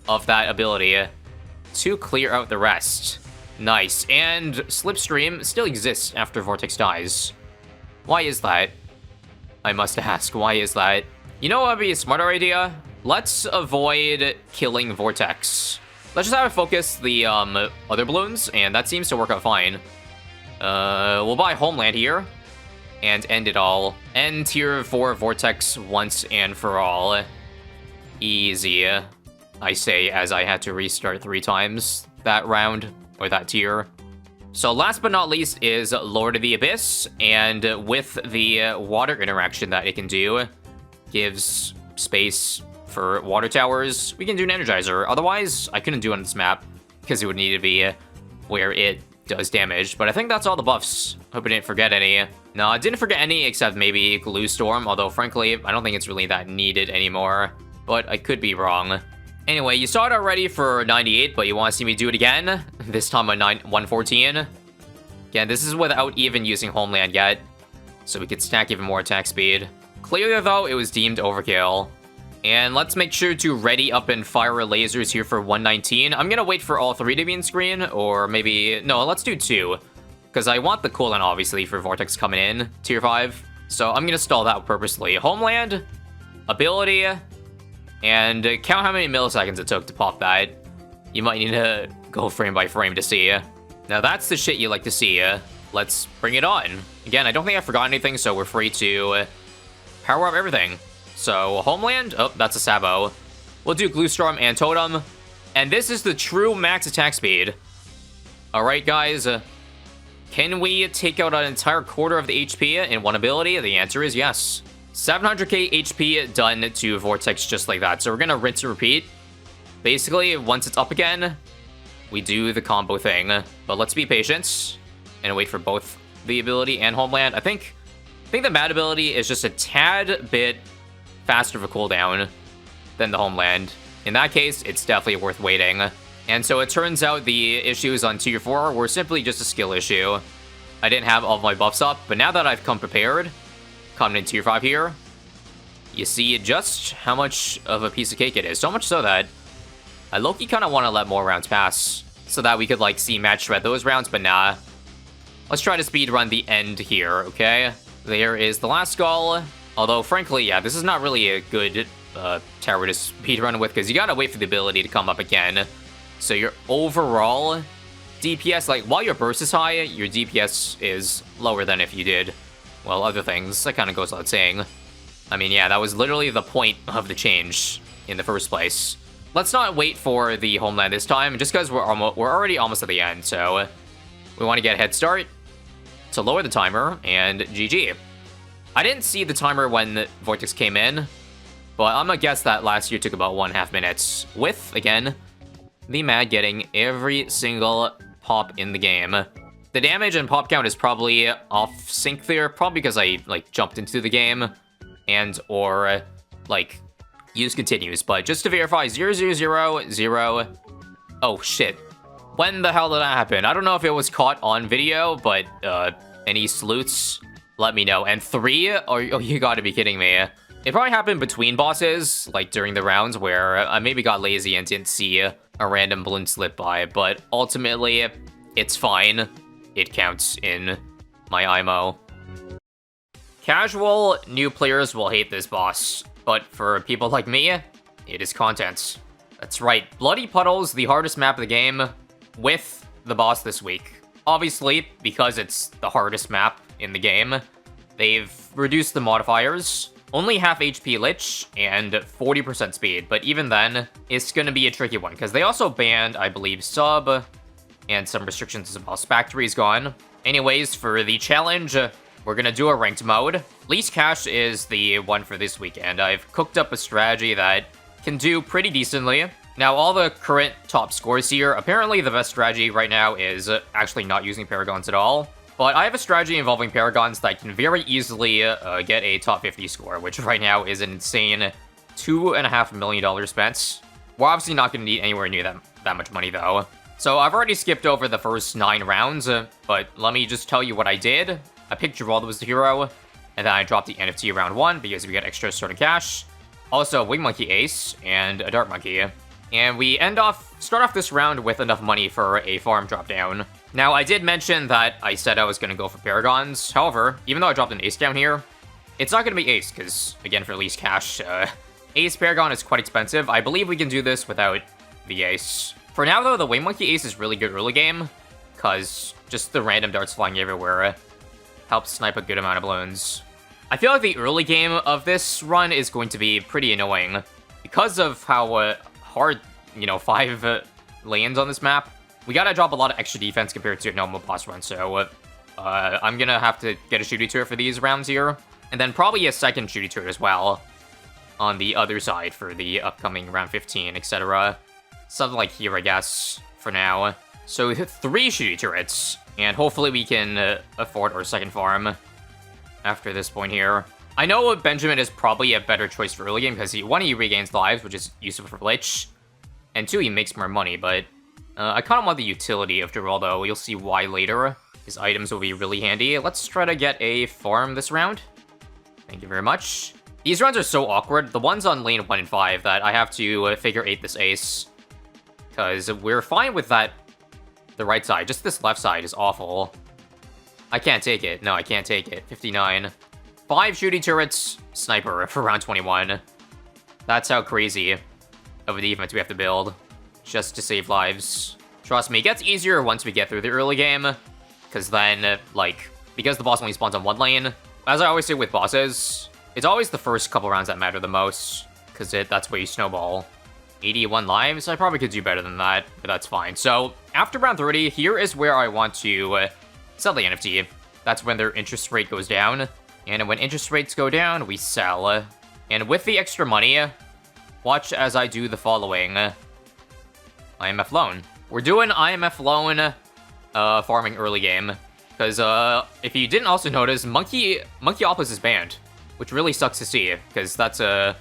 of that ability to clear out the rest. Nice. And Slipstream still exists after Vortex dies. Why is that? I must ask, why is that? You know what would be a smarter idea? Let's avoid killing Vortex. Let's just have it focus the other balloons, and that seems to work out fine. We'll buy Homeland here. and end it all. End tier 4 Vortex once and for all. Easy, I say as I had to restart 3 times that round, or that tier. So last but not least is Lord of the Abyss, and with the water interaction that it can do, gives space for water towers, we can do an Energizer. Otherwise, I couldn't do it on this map, because it would need to be where it does damage. But I think that's all the buffs. Hope I didn't forget any. No, I didn't forget any except maybe Glue Storm, although frankly, I don't think it's really that needed anymore. But I could be wrong. Anyway, you saw it already for 98, but you want to see me do it again? This time on 114. Again, this is without even using Homeland yet, so we could stack even more attack speed. Clearly, though, it was deemed overkill. And let's make sure to ready up and fire lasers here for 119. I'm gonna wait for all 3 to be in screen, or maybe... No, let's do 2. Because I want the cooldown, obviously, for Vortex coming in, tier 5. So I'm gonna stall that purposely. Homeland, ability... And count how many milliseconds it took to pop that. You might need to go frame by frame to see. Now that's the shit you like to see. Let's bring it on. Again, I don't think I forgot anything, so we're free to power up everything. So Homeland, oh, that's a Sabo. We'll do Glue Storm and Totem. And this is the true max attack speed. Alright guys, can we take out an entire quarter of the HP in one ability? The answer is yes. 700k HP done to Vortex just like that. So we're gonna rinse and repeat. Basically, once it's up again, we do the combo thing. But let's be patient and wait for both the ability and Homeland. I think the M.A.D ability is just a tad bit faster of a cooldown than the Homeland. In that case, it's definitely worth waiting. And so it turns out the issues on tier 4 were simply just a skill issue. I didn't have all of my buffs up, but now that I've come prepared, coming in tier 5 here, you see just how much of a piece of cake it is. So much so that I low-key kind of want to let more rounds pass so that we could, like, see Matt shred those rounds, but nah. Let's try to speedrun the end here, okay? There is the last skull. Although, frankly, yeah, this is not really a good tower to speedrun with, because you gotta wait for the ability to come up again. So your overall DPS, like, while your burst is high, your DPS is lower than if you did, well, other things. That kind of goes without saying. I mean, yeah, that was literally the point of the change in the first place. Let's not wait for the Homeland this time, just because we're already almost at the end, so we want to get a head start to lower the timer, and GG. I didn't see the timer when Vortex came in, but I'm gonna guess that last year took about 1.5 minutes, with, again, the M.A.D getting every single pop in the game. The damage and pop count is probably off sync there, probably because I, like, jumped into the game and or, like, use continues. But just to verify, 0, oh, shit. When the hell did that happen? I don't know if it was caught on video, but, any salutes, let me know. And 3? Oh, you gotta be kidding me. It probably happened between bosses, like, during the rounds where I maybe got lazy and didn't see a random balloon slip by, but ultimately, it's fine. It counts in my IMO. Casual new players will hate this boss, but for people like me, it is content. That's right, Bloody Puddles, the hardest map of the game, with the boss this week. Obviously, because it's the hardest map in the game, they've reduced the modifiers. Only half HP Lich and 40% speed, but even then, it's gonna be a tricky one, because they also banned, I believe, sub, and some restrictions as well. Spectre is gone. Anyways, for the challenge, we're gonna do a ranked mode. Least Cash is the one for this week, and I've cooked up a strategy that can do pretty decently. Now, all the current top scores here, apparently the best strategy right now is actually not using Paragons at all. But I have a strategy involving Paragons that can very easily get a top 50 score, which right now is an insane $2.5 million spent. We're obviously not going to need anywhere near that much money, though. So I've already skipped over the first 9 rounds, but let me just tell you what I did. I picked Geraldo as the hero, and then I dropped the NFT round 1 because we got extra starting cash. Also, Wing Monkey Ace, and a Dart Monkey. And we start off this round with enough money for a farm drop down. Now, I did mention that I said I was going to go for Paragons. However, even though I dropped an Ace down here, it's not going to be Ace, because, again, for least cash, Ace Paragon is quite expensive. I believe we can do this without the Ace. For now, though, the Wing Monkey Ace is really good early game, because just the random darts flying everywhere helps snipe a good amount of balloons. I feel like the early game of this run is going to be pretty annoying because of how hard, 5 lands on this map. We gotta drop a lot of extra defense compared to a normal boss run, so I'm gonna have to get a shooting turret for these rounds here, and then probably a second shooting turret as well on the other side for the upcoming round 15, etc. Something like here, I guess, for now. So 3 shooting turrets, and hopefully we can afford our second farm after this point here. I know Benjamin is probably a better choice for early game because he regains lives, which is useful for Lich, and 2, he makes more money, but I kind of want the utility of Geraldo. You'll see why later. His items will be really handy. Let's try to get a farm this round. Thank you very much. These rounds are so awkward. The ones on lane 1 and 5 that I have to figure 8 this ace, because we're fine with that. The right side, just this left side is awful. I can't take it. No, I can't take it. 59. 5 shooting turrets, sniper for round 21. That's how crazy of a defense we have to build just to save lives. Trust me, it gets easier once we get through the early game, because then, because the boss only spawns on one lane, as I always say with bosses, it's always the first couple rounds that matter the most, because that's where you snowball. 81 lives? I probably could do better than that, but that's fine. So, after round 30, here is where I want to sell the NFT. That's when their interest rate goes down. And when interest rates go down, we sell. And with the extra money, watch as I do the following. IMF loan. We're doing IMF loan farming early game. Because if you didn't also notice, Monkey Opus is banned. Which really sucks to see, because that's a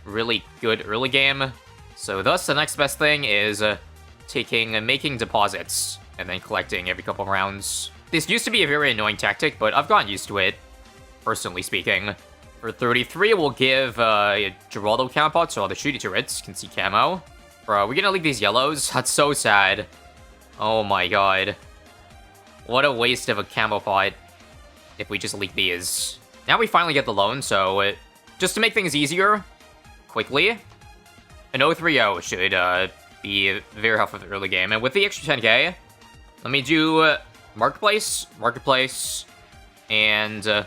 really good early game. So thus, the next best thing is making deposits and then collecting every couple rounds. This used to be a very annoying tactic, but I've gotten used to it, personally speaking. For 33, we'll give Geraldo camp out so all the shooting turrets can see camo. Bro, we're gonna leak these yellows? That's so sad. Oh my god. What a waste of a camo pot if we just leak these. Now we finally get the loan, so just to make things easier, quickly, an 030 should be very helpful for the early game. And with the extra 10k, let me do Marketplace, and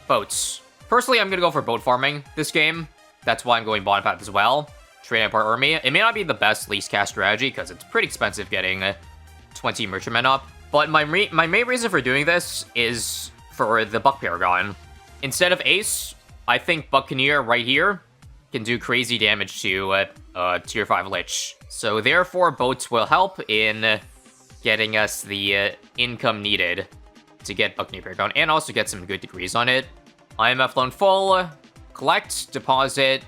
boats. Personally, I'm gonna go for boat farming this game. That's why I'm going bottom path as well. Train apart army. It may not be the best least cast strategy, because it's pretty expensive getting 20 merchantmen up. But my main reason for doing this is for the Buck Paragon. Instead of Ace, I think Buccaneer right here can do crazy damage to tier 5 Lich. So therefore, boats will help in getting us the income needed to get Buccaneer Paragon, and also get some good degrees on it. IMF loan full, collect, deposit,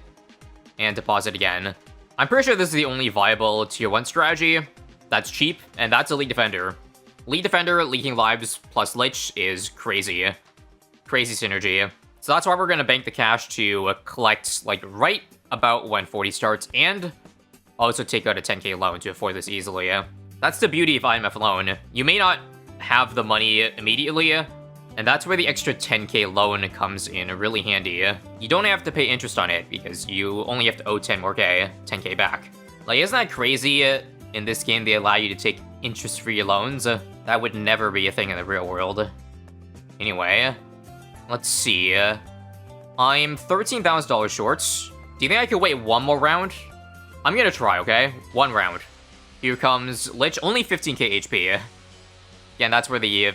and deposit again. I'm pretty sure this is the only viable tier 1 strategy that's cheap, and that's Elite Defender. Elite Defender leaking lives plus Lich is crazy. Crazy synergy. So that's why we're gonna bank the cash to collect, right about when 40 starts, and also take out a 10k loan to afford this easily. That's the beauty of IMF loan. You may not have the money immediately, and that's where the extra 10k loan comes in really handy. You don't have to pay interest on it, because you only have to owe 10k back. Isn't that crazy? In this game, they allow you to take interest-free loans. That would never be a thing in the real world. Anyway, let's see. I'm $13,000 short. Do you think I could wait one more round? I'm gonna try, okay? One round. Here comes Lich, only 15k HP. Again, that's where the,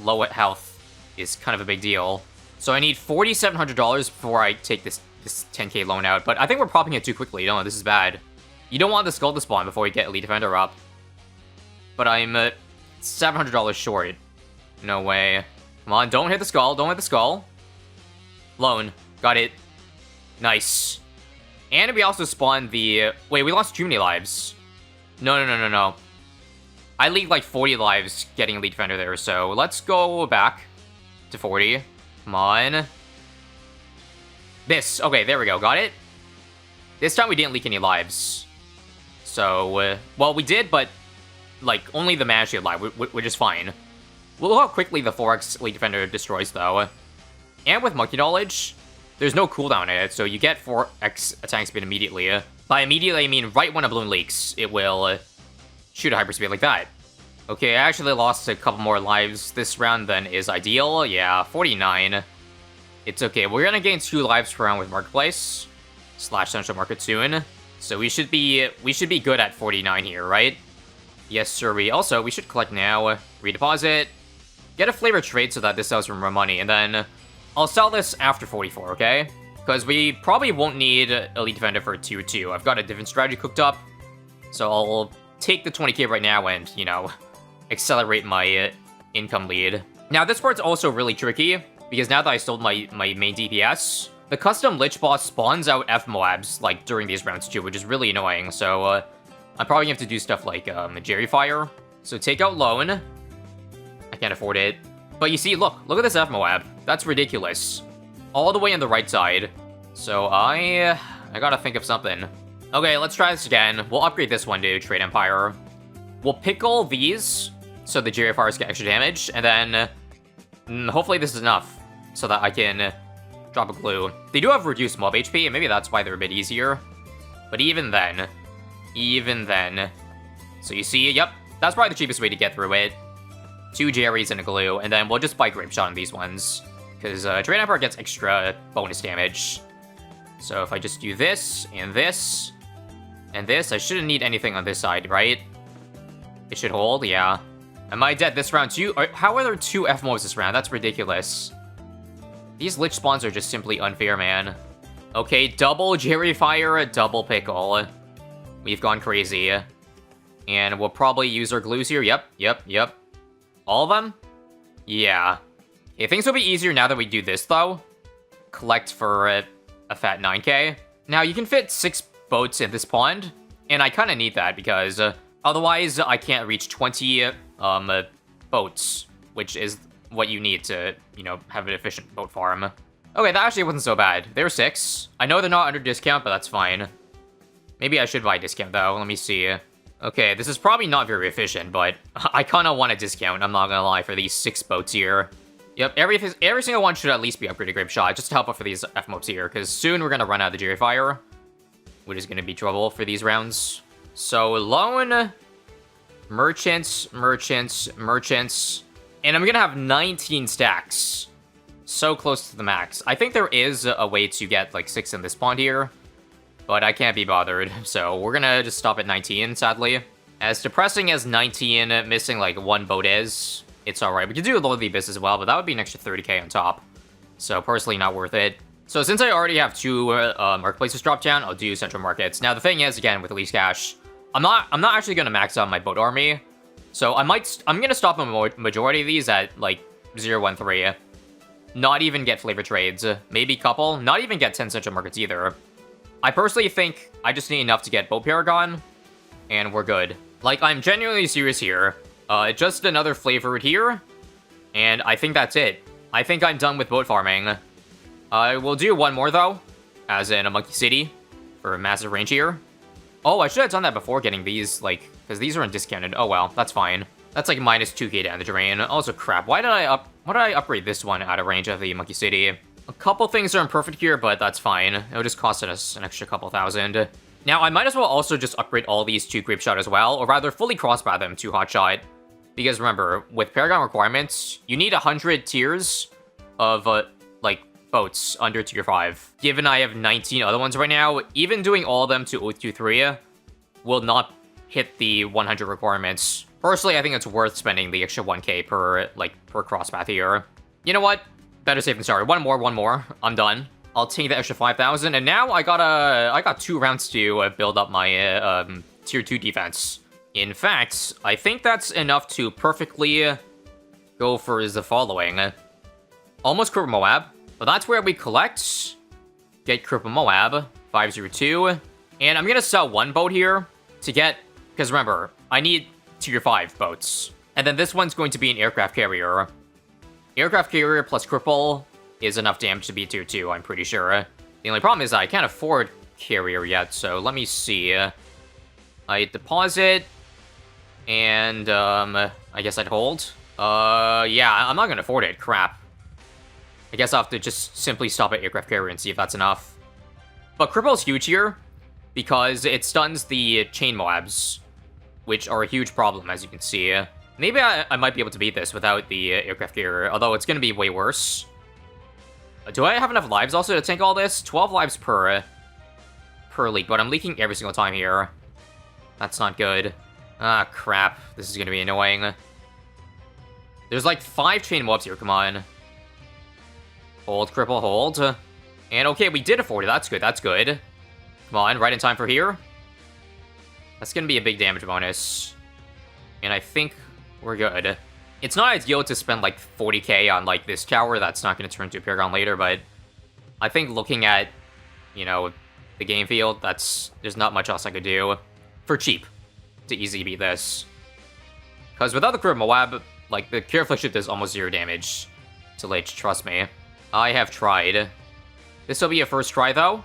low health is kind of a big deal. So I need $4,700 before I take this 10k loan out, but I think we're popping it too quickly. No, this is bad. You don't want the skull to spawn before we get Elite Defender up. But I'm $700 short. No way. Come on, don't hit the skull, don't hit the skull. Loan. Got it. Nice. And we also spawned the... Wait, we lost too many lives. No. I leaked 40 lives getting Elite Defender there, so let's go back to 40. Come on. This. Okay, there we go. Got it. This time we didn't leak any lives. So, well, we did, but, only the Mana Shield live, which is fine. We'll look how quickly the 4x Elite Defender destroys, though. And with Monkey Knowledge, there's no cooldown in it, so you get 4x attack speed immediately. By immediately, I mean right when a balloon leaks, it will shoot a hyperspeed like that. Okay, I actually lost a couple more lives this round than is ideal. Yeah, 49. It's okay. We're gonna gain 2 lives per round with Marketplace / Central Market soon. So we should be good at 49 here, right? Yes, sir. We should collect now, redeposit, get a flavor trade so that this sells for more money, and then I'll sell this after 44, okay? Because we probably won't need Elite Defender for 2-2. I've got a different strategy cooked up, so I'll take the 20k right now and, you know, accelerate my income lead. Now, this part's also really tricky, because now that I sold my main DPS, the custom Lich boss spawns out F-Moabs, like, during these rounds too, which is really annoying, so, I'm probably gonna have to do stuff like, Jerry Fire. So take out Loan. I can't afford it. But you see, look at this F-Moab. That's ridiculous. All the way on the right side. So I gotta think of something. Okay, let's try this again. We'll upgrade this one to Trade Empire. We'll pickle these, so the Jerry Fires get extra damage, and then hopefully this is enough, so that I can drop a glue. They do have reduced mob HP, and maybe that's why they're a bit easier. But even then. So you see, yep, that's probably the cheapest way to get through it. 2 Jerrys and a glue, and then we'll just buy Grape Shot on these ones. Because Trade Emperor gets extra bonus damage. So if I just do this, and this, and this, I shouldn't need anything on this side, right? It should hold, yeah. Am I dead this round too? How are there 2 F-Mobs this round? That's ridiculous. These Lich spawns are just simply unfair, man. Okay, double Jerry Fire, double Pickle. We've gone crazy. And we'll probably use our glues here. Yep. All of them? Yeah. Okay, things will be easier now that we do this, though. Collect for a fat 9k. Now, you can fit 6 boats in this pond, and I kind of need that because otherwise I can't reach 20 boats, which is what you need to, you know, have an efficient boat farm. Okay, that actually wasn't so bad. They were 6. I know they're not under discount, but that's fine. Maybe I should buy a discount, though. Let me see. Okay, this is probably not very efficient, but I kind of want a discount, I'm not gonna lie, for these 6 boats here. Yep, every single one should at least be upgraded Grape Shot, just to help out for these F-Mobs here, because soon we're gonna run out of the Jerry Fire, which is gonna be trouble for these rounds. So, loan, merchants, and I'm gonna have 19 stacks. So close to the max. I think there is a way to get, like, 6 in this pond here, but I can't be bothered, so we're gonna just stop at 19, sadly. As depressing as 19 missing, like, 1 boat is, it's alright. We could do a loyalty biz as well, but that would be an extra 30k on top. So, personally, not worth it. So, since I already have 2 marketplaces dropped down, I'll do central markets. Now, the thing is, again, with Elise Cash, I'm not actually gonna max out my boat army. So, I'm gonna stop a majority of these at, like, 013. Not even get flavor trades. Maybe couple. Not even get 10 central markets either. I personally think I just need enough to get boat Paragon, and we're good. Like, I'm genuinely serious here. Just another flavor here, and I think that's it. I think I'm done with boat farming. I will do one more, though, as in a Monkey City, for a massive range here. Oh, I should have done that before getting these, like, because these are undiscounted. Oh, well, that's fine. That's like minus 2k down the drain. Also, crap, why did I upgrade this one out of range of the Monkey City? A couple things are imperfect here, but that's fine. It'll just cost us an extra couple thousand. Now, I might as well also just upgrade all these to Grape Shot as well, or rather, fully crossbar them to Hot Shot. Because remember, with Paragon requirements, you need 100 tiers of, like, boats under tier 5. Given I have 19 other ones right now, even doing all of them to 023 will not hit the 100 requirements. Personally, I think it's worth spending the extra 1k per crosspath here. You know what? Better safe than sorry. One more. I'm done. I'll take the extra 5,000, and now I got 2 rounds to build up my tier 2 defense. In fact, I think that's enough to perfectly go for the following. Almost Cripple Moab, but that's where we collect, get Cripple Moab, 502, and I'm gonna sell 1 boat here to get, because remember, I need tier 5 boats. And then this one's going to be an aircraft carrier. Aircraft carrier plus cripple is enough damage to be tier 2, I'm pretty sure. The only problem is I can't afford carrier yet, so let me see. I deposit, and I guess I'd hold. Yeah, I'm not gonna afford it, crap. I guess I'll have to just simply stop at aircraft carrier and see if that's enough. But cripple's huge here, because it stuns the chain Moabs, which are a huge problem, as you can see. Maybe I might be able to beat this without the aircraft carrier, although it's going to be way worse. Do I have enough lives also to tank all this? 12 lives per leak, but I'm leaking every single time here. That's not good. Ah, crap. This is going to be annoying. There's like 5 chain mobs here, come on. Hold, cripple, hold. And okay, we did afford it, that's good, that's good. Come on, right in time for here. That's going to be a big damage bonus. And I think we're good. It's not ideal to spend like 40k on like this tower that's not going to turn into a Paragon later, but I think looking at, you know, the game field, there's not much else I could do for cheap to easily beat this. Because without the critical Moab, like the Cure Affliction does almost 0 damage to Lich, trust me. I have tried. This will be a first try though.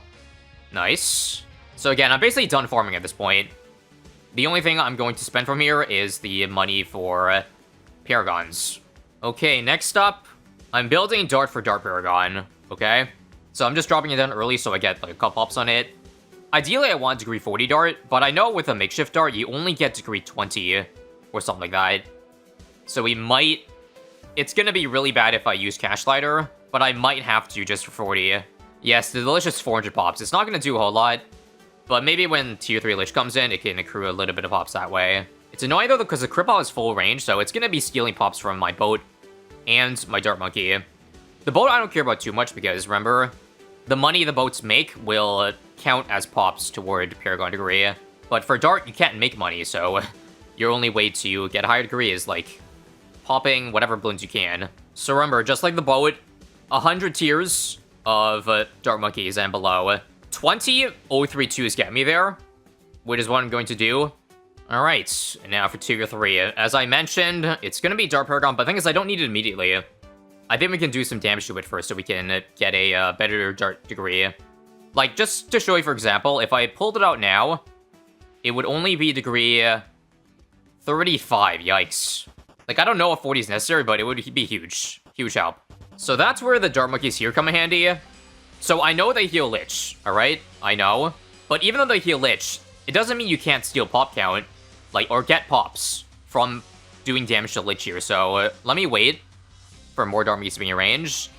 Nice. So again, I'm basically done farming at this point. The only thing I'm going to spend from here is the money for Paragons. Okay, next up, I'm building Dart for Dart Paragon, okay? So I'm just dropping it down early so I get like a couple ups on it. Ideally, I want degree 40 Dart, but I know with a makeshift Dart, you only get degree 20 or something like that. So we might... It's gonna be really bad if I use Cash Slider, but I might have to just for 40. Yes, the delicious 400 pops. It's not gonna do a whole lot, but maybe when tier 3 Lich comes in, it can accrue a little bit of pops that way. It's annoying though because the Cripple is full range, so it's gonna be stealing pops from my boat and my Dart Monkey. The boat I don't care about too much because, remember, the money the boats make will count as pops toward Paragon degree. But for Dart, you can't make money, so your only way to get a higher degree is, like, popping whatever balloons you can. So remember, just like the boat, 100 tiers of Dart Monkeys and below. 20 032s get me there, which is what I'm going to do. Alright, now for tier 3. As I mentioned, it's going to be Dart Paragon, but the thing is I don't need it immediately. I think we can do some damage to it first so we can get a better Dart degree. Like, just to show you, for example, if I pulled it out now, it would only be degree 35. Yikes. Like, I don't know if 40 is necessary, but it would be huge. Huge help. So that's where the Dart Monkeys here come in handy. So I know they heal Lich, alright? I know. But even though they heal Lich, it doesn't mean you can't steal pop count, like, or get pops from doing damage to Lich here. So let me wait for more Dart Monkeys to be in range.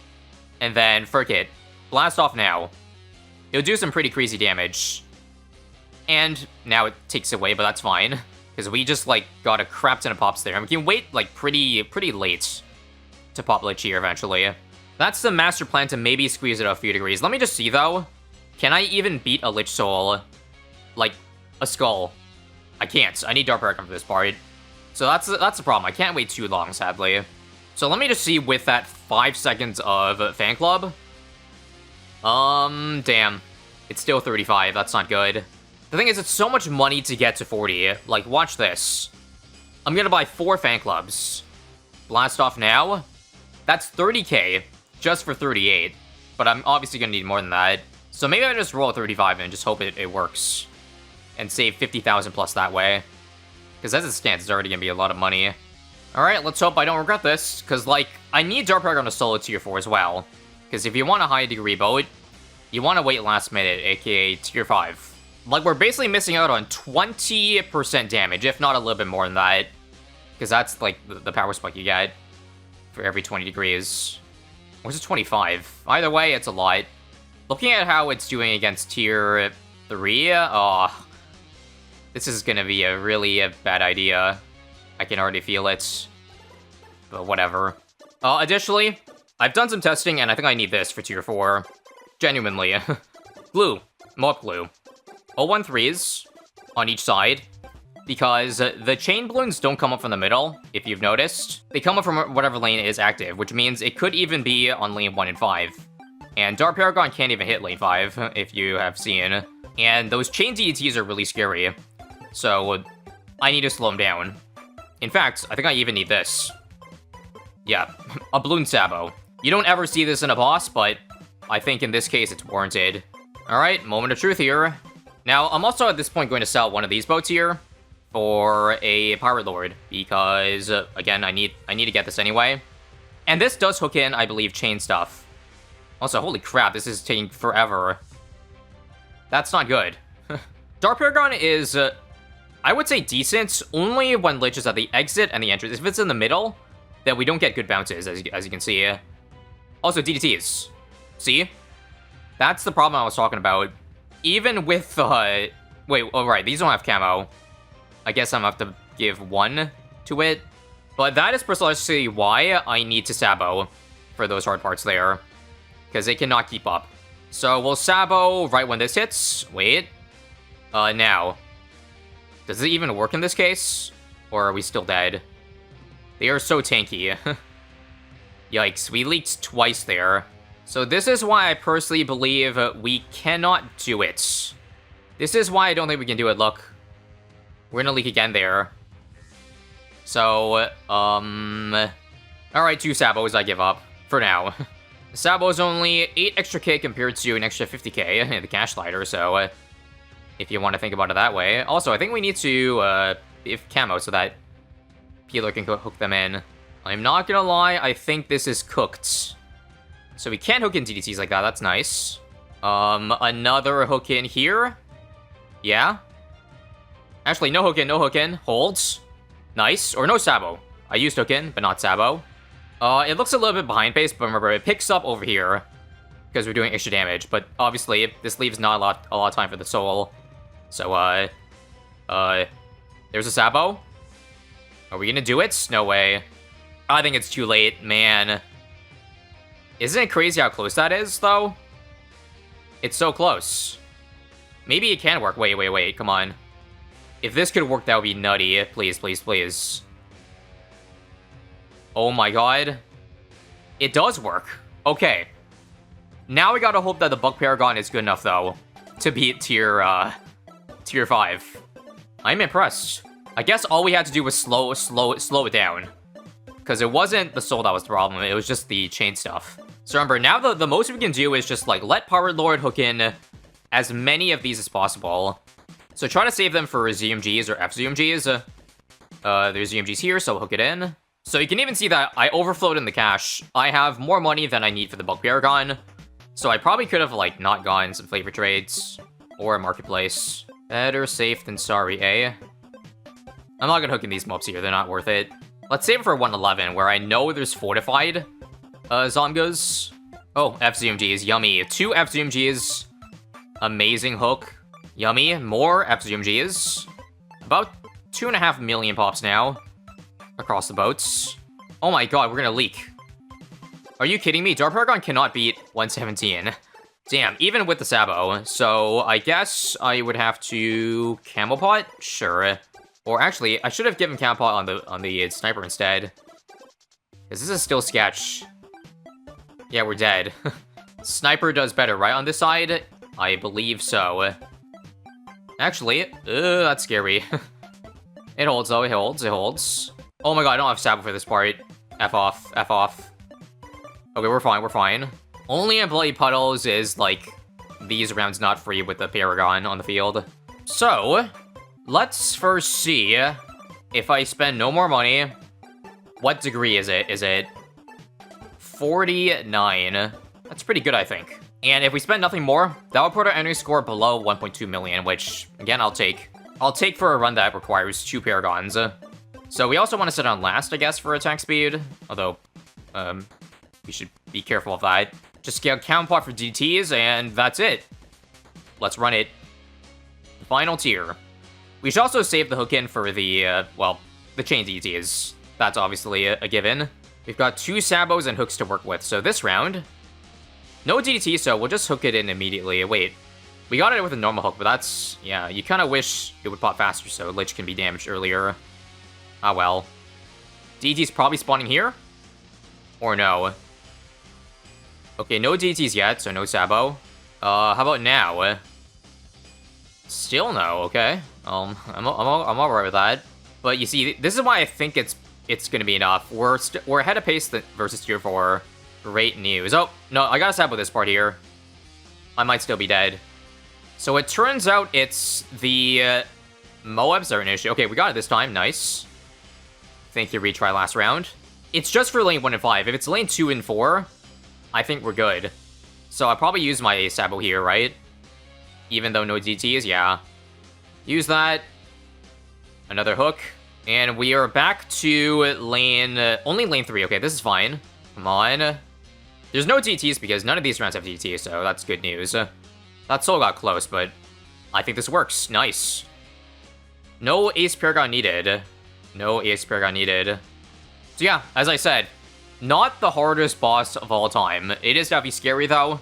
And then, frick it. Blast off now. It'll do some pretty crazy damage. And now it takes away, but that's fine. Because we just, like, got a crap ton of pops there. And we can wait, like, pretty late to pop Lich here eventually. That's the master plan to maybe squeeze it a few degrees. Let me just see, though. Can I even beat a Lich Soul? Like, a skull. I can't. I need Dart Paragon for this part. So that's the problem. I can't wait too long, sadly. So let me just see with that 5 seconds of Fan Club. Damn. It's still 35. That's not good. The thing is, it's so much money to get to 40. Like, watch this. I'm gonna buy 4 Fan Clubs. Blast off now. That's 30k just for 38. But I'm obviously gonna need more than that. So maybe I just roll a 35 and just hope it works. And save 50,000 plus that way. Because as it stands, it's already gonna be a lot of money. Alright, let's hope I don't regret this. Because, like, I need Dart Paragon to solo tier 4 as well. Because if you want a high degree boat, you want to wait last minute, aka tier 5. Like, we're basically missing out on 20% damage, if not a little bit more than that. Because that's, like, the power spike you get for every 20 degrees. Or is it 25? Either way, it's a lot. Looking at how it's doing against tier 3, this is gonna be a really bad idea. I can already feel it. But whatever. Additionally, I've done some testing, and I think I need this for tier 4. Genuinely. Glue. More glue. 013s on each side. Because the chain balloons don't come up from the middle, if you've noticed. They come up from whatever lane is active, which means it could even be on lane 1 and 5. And Dart Paragon can't even hit lane 5, if you have seen. And those chain DETs are really scary. So, I need to slow them down. In fact, I think I even need this. Yeah, a Bloon Sabo. You don't ever see this in a boss, but I think in this case it's warranted. Alright, moment of truth here. Now, I'm also at this point going to sell one of these boats here for a Pirate Lord, because, again, I need to get this anyway. And this does hook in, I believe, chain stuff. Also, holy crap, this is taking forever. That's not good. Dart Paragon is I would say decent, only when Lich is at the exit and the entrance. If it's in the middle, then we don't get good bounces, as you can see. Also, DDTs. See? That's the problem I was talking about. Even with, wait, oh right, these don't have camo. I guess I'm gonna have to give 1 to it. But that is precisely why I need to Sabo for those hard parts there. Because they cannot keep up. So we'll Sabo right when this hits. Wait. Now. Does it even work in this case? Or are we still dead? They are so tanky. Yikes, we leaked twice there. So this is why I personally believe we cannot do it. This is why I don't think we can do it. Look. We're gonna leak again there. So, alright, 2 Sabos, I give up. For now. Sabo's only 8 extra K compared to an extra 50K in the cash slider, so, if you want to think about it that way. Also, I think we need to, if camo so that Peeler can hook them in. I'm not gonna lie, I think this is cooked. So we can't hook in DDTs like that, that's nice. Another hook in here. Yeah. Actually, no hook in, no hook in. Holds. Nice. Or no Sabo. I used hook in, but not Sabo. It looks a little bit behind pace, but remember, it picks up over here. Because we're doing extra damage, but obviously, this leaves not a lot of time for the soul. So, there's a Sabo. Are we gonna do it? No way. I think it's too late, man. Isn't it crazy how close that is, though? It's so close. Maybe it can work. Wait, come on. If this could work, that would be nutty. Please, please, please. Oh my god. It does work. Okay. Now we gotta hope that the Bug Paragon is good enough, though, to beat tier 5. I'm impressed. I guess all we had to do was slow it down. Because it wasn't the soul that was the problem, it was just the chain stuff. So remember, now the most we can do is just, like, let Power Lord hook in as many of these as possible. So try to save them for ZMGs or FZMGs. There's ZMGs here, so hook it in. So you can even see that I overflowed in the cash. I have more money than I need for the Bulk Paragon. So I probably could have, like, not gotten some flavor trades. Or a marketplace. Better safe than sorry, eh? I'm not gonna hook in these mobs here, they're not worth it. Let's save it for 111, where I know there's fortified Zongos. Oh, FZMGs, yummy. 2 FZMGs. Amazing hook. Yummy. More FZMGs. About 2.5 million pops now. Across the boats. Oh my god, we're gonna leak. Are you kidding me? Dark Paragon cannot beat 117. Damn, even with the Sabo. So, I guess I would have to Camel Pot? Sure. Or actually, I should have given Camel Pot on the Sniper instead. Because this is still sketch. Yeah, we're dead. Sniper does better, right, on this side? I believe so. Actually, that's scary. It holds, though. It holds. Oh my god, I don't have Sabo for this part. F off. Okay, we're fine. Only in Bloody Puddles is, like, these rounds not free with the Paragon on the field. So, let's first see if I spend no more money. What degree is it? Is it 49? That's pretty good, I think. And if we spend nothing more, that would put our energy score below 1.2 million, which, again, I'll take. I'll take for a run that requires 2 Paragons. So we also want to set on last, I guess, for attack speed. Although, we should be careful of that. Just get Count Pot for DTs, and that's it. Let's run it. Final tier. We should also save the hook in for the, well, the chain DTs. That's obviously a given. We've got 2 Sabos and hooks to work with, so this round, no DDT, so we'll just hook it in immediately. Wait, we got it with a normal hook, but that's, yeah, you kind of wish it would pop faster so Lich can be damaged earlier. Ah, well. DDT's probably spawning here? Or no? Okay, no DDTs yet, so no Sabo. How about now? Still no, okay. I'm alright with that. But you see, this is why I think it's gonna be enough. We're ahead of pace versus tier 4. Great news. Oh, no, I gotta Sabo this part here. I might still be dead. So it turns out it's the Moabs are an issue. Okay, we got it this time. Nice. Thank you, retry last round. It's just for lane 1 and 5. If it's lane 2 and 4, I think we're good. So I'll probably use my Sabo here, right? Even though no DTs, yeah. Use that. Another hook. And we are back to lane... only lane 3. Okay, this is fine. Come on. There's no DTs because none of these rounds have DT, so that's good news. That soul got close, but I think this works. Nice. No Ace Paragon needed. No Ace Paragon needed. So yeah, as I said, not the hardest boss of all time. It is definitely scary, though.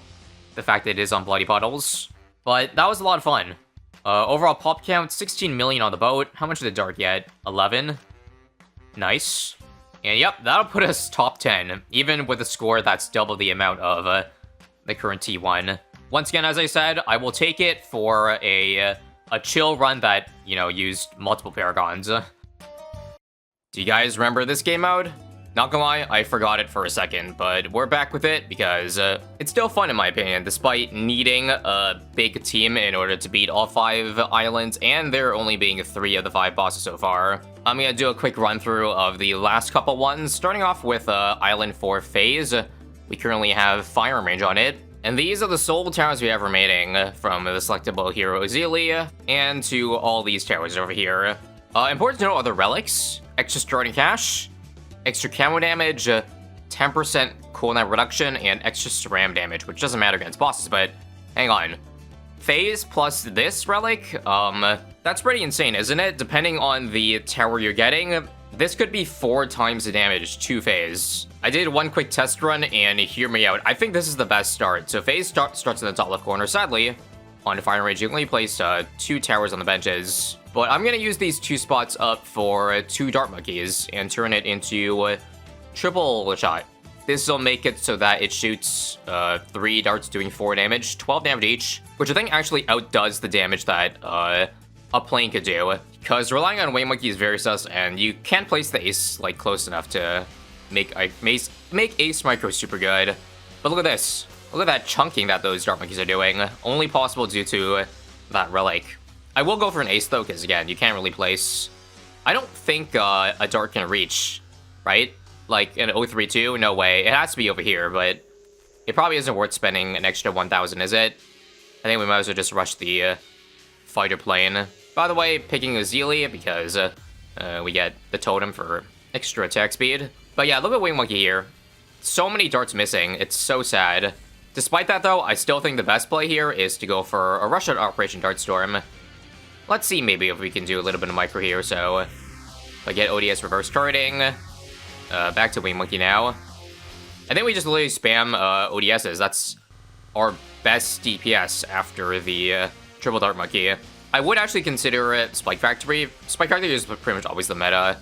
The fact that it is on Bloody Puddles. But that was a lot of fun. Overall pop count, 16 million on the boat. How much did the dart get? 11. Nice. And yep, that'll put us top 10, even with a score that's double the amount of the current T1. Once again, as I said, I will take it for a chill run that, you know, used multiple Paragons. Do you guys remember this game mode? Not gonna lie, I forgot it for a second, but we're back with it because it's still fun in my opinion, despite needing a big team in order to beat all 5 islands, and there only being 3 of the 5 bosses so far. I'm gonna do a quick run through of the last couple ones, starting off with Island 4 Phase. We currently have Fire Range on it, and these are the soul towers we have remaining from the selectable hero Zelia, and to all these towers over here. Important to note other relics, extra starting cash, extra camo damage, 10% cooldown reduction, and extra SRAM damage, which doesn't matter against bosses, but hang on. Phase plus this relic, that's pretty insane, isn't it? Depending on the tower you're getting, this could be 4 times the damage to Phase. I did one quick test run, and hear me out, I think this is the best start. So Phase starts in the top left corner. Sadly, on Fire Range, you can only place 2 towers on the benches. But I'm gonna use these 2 spots up for 2 Dart Monkeys and turn it into triple shot. This will make it so that it shoots 3 darts doing 4 damage, 12 damage each, which I think actually outdoes the damage that a plane could do. Because relying on Wing Monkey is very sus, and you can't place the Ace like close enough to make Ace Micro super good. But look at this. Look at that chunking that those Dart Monkeys are doing. Only possible due to that relic. I will go for an Ace though, because again, you can't really place... I don't think a dart can reach, right? Like an 032? No way. It has to be over here, but it probably isn't worth spending an extra 1,000, is it? I think we might as well just rush the fighter plane. By the way, picking a Zelia because we get the totem for extra attack speed. But yeah, look at Wing Monkey here. So many darts missing. It's so sad. Despite that though, I still think the best play here is to go for a rush at Operation Dartstorm. Let's see maybe if we can do a little bit of micro here. So if I get ODS reverse turreting, back to Wing Monkey now. I think we just literally spam ODSs. That's our best DPS after the triple Dart Monkey. I would actually consider it Spike Factory. Spike Factory is pretty much always the meta.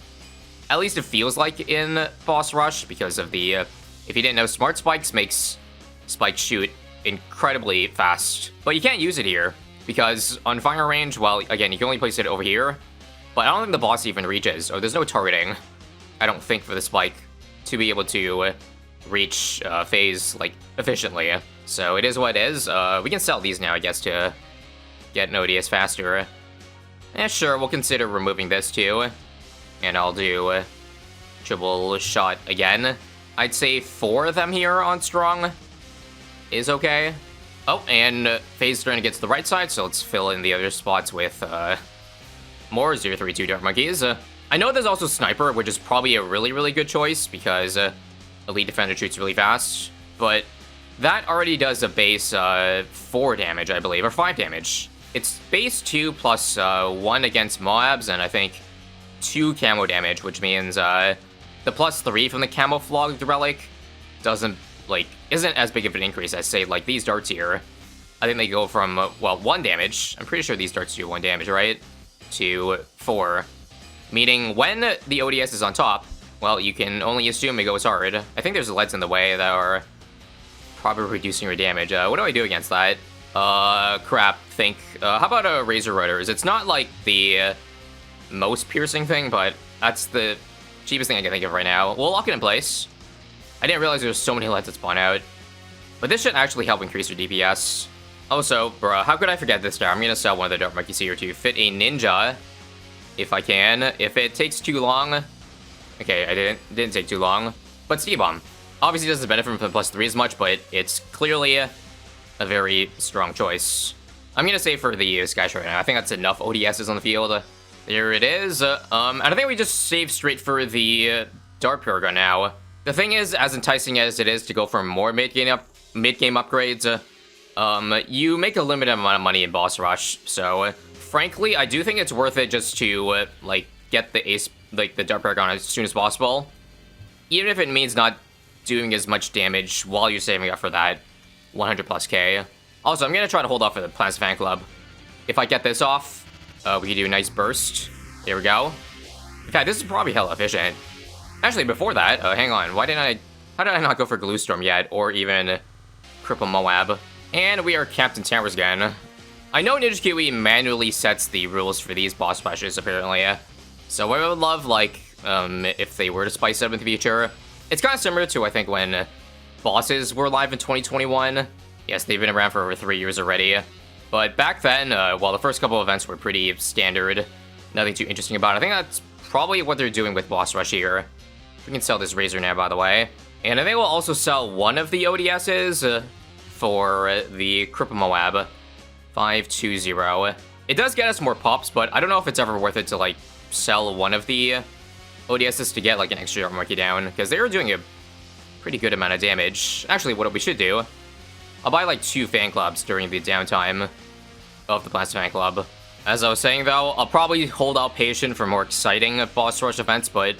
At least it feels like in Boss Rush because of the... if you didn't know, Smart Spikes makes Spike shoot incredibly fast. But you can't use it here because on Fire Range, well, again, you can only place it over here. But I don't think the boss even reaches. Or there's no targeting, I don't think, for the Spike to be able to reach Phase, like, efficiently. So it is what it is. We can sell these now, I guess, to get an ODS faster. Sure, we'll consider removing this too. And I'll do triple shot again. I'd say 4 of them here on Strong is okay. Oh, and Phase turn gets to the right side, so let's fill in the other spots with more 032 Dart Monkeys. I know there's also Sniper, which is probably a really, really good choice because Elite Defender shoots really fast. But that already does a base 4 damage, I believe, or 5 damage. It's base 2 plus 1 against Moabs, and I think 2 camo damage, which means the plus 3 from the camouflaged relic isn't as big of an increase as, say, like these darts here. I think they go from, well, 1 damage. I'm pretty sure these darts do 1 damage, right? To 4. Meaning when the ODS is on top, well, you can only assume it goes hard. I think there's leads in the way that are probably reducing your damage. What do I do against that? Crap, how about a Razor Rudders? It's not like the most piercing thing, but that's the cheapest thing I can think of right now. We'll lock it in place. I didn't realize there's so many leads that spawn out. But this should actually help increase your DPS. Also, bruh, how could I forget this star? I'm gonna sell one of the Dart Monkeys here to fit a Ninja, if I can. If it takes too long... Okay, I didn't take too long. But Steve Bomb. Obviously doesn't benefit from plus 3 as much, but it's clearly a very strong choice. I'm gonna say for the Sky Shot right now. I think that's enough ODSs on the field. There it is. And I think we just save straight for the Dart Paragon now. The thing is, as enticing as it is to go for more mid-game upgrades, you make a limited amount of money in Boss Rush. So, frankly, I do think it's worth it just to, like, get the Dart Paragon as soon as possible. Even if it means not doing as much damage while you're saving up for that 100 plus K. Also, I'm gonna try to hold off for the Plasma Fan Club. If I get this off, we can do a nice burst. There we go. In fact, this is probably hella efficient. Actually, before that, hang on. How did I not go for Glue Storm yet? Or even Cripple Moab? And we are Captain Towers again. I know Ninja Kiwi manually sets the rules for these boss rushes, apparently. So I would love, like, if they were to spice it up in the future. It's kind of similar to, I think, when bosses were live in 2021. Yes, they've been around for over 3 years already. But back then, while the first couple of events were pretty standard, nothing too interesting about it, I think that's probably what they're doing with Boss Rush here. We can sell this Razor now, by the way. And I think we'll also sell one of the ODSs for the Cripple Moab. 520. It does get us more pops, but I don't know if it's ever worth it to, like, sell one of the ODSs to get, like, an extra monkey down, because they were doing a pretty good amount of damage. Actually, what we should do, I'll buy, like, 2 fan clubs during the downtime of the Plasma Fan Club. As I was saying, though, I'll probably hold out patient for more exciting Boss Rush events, but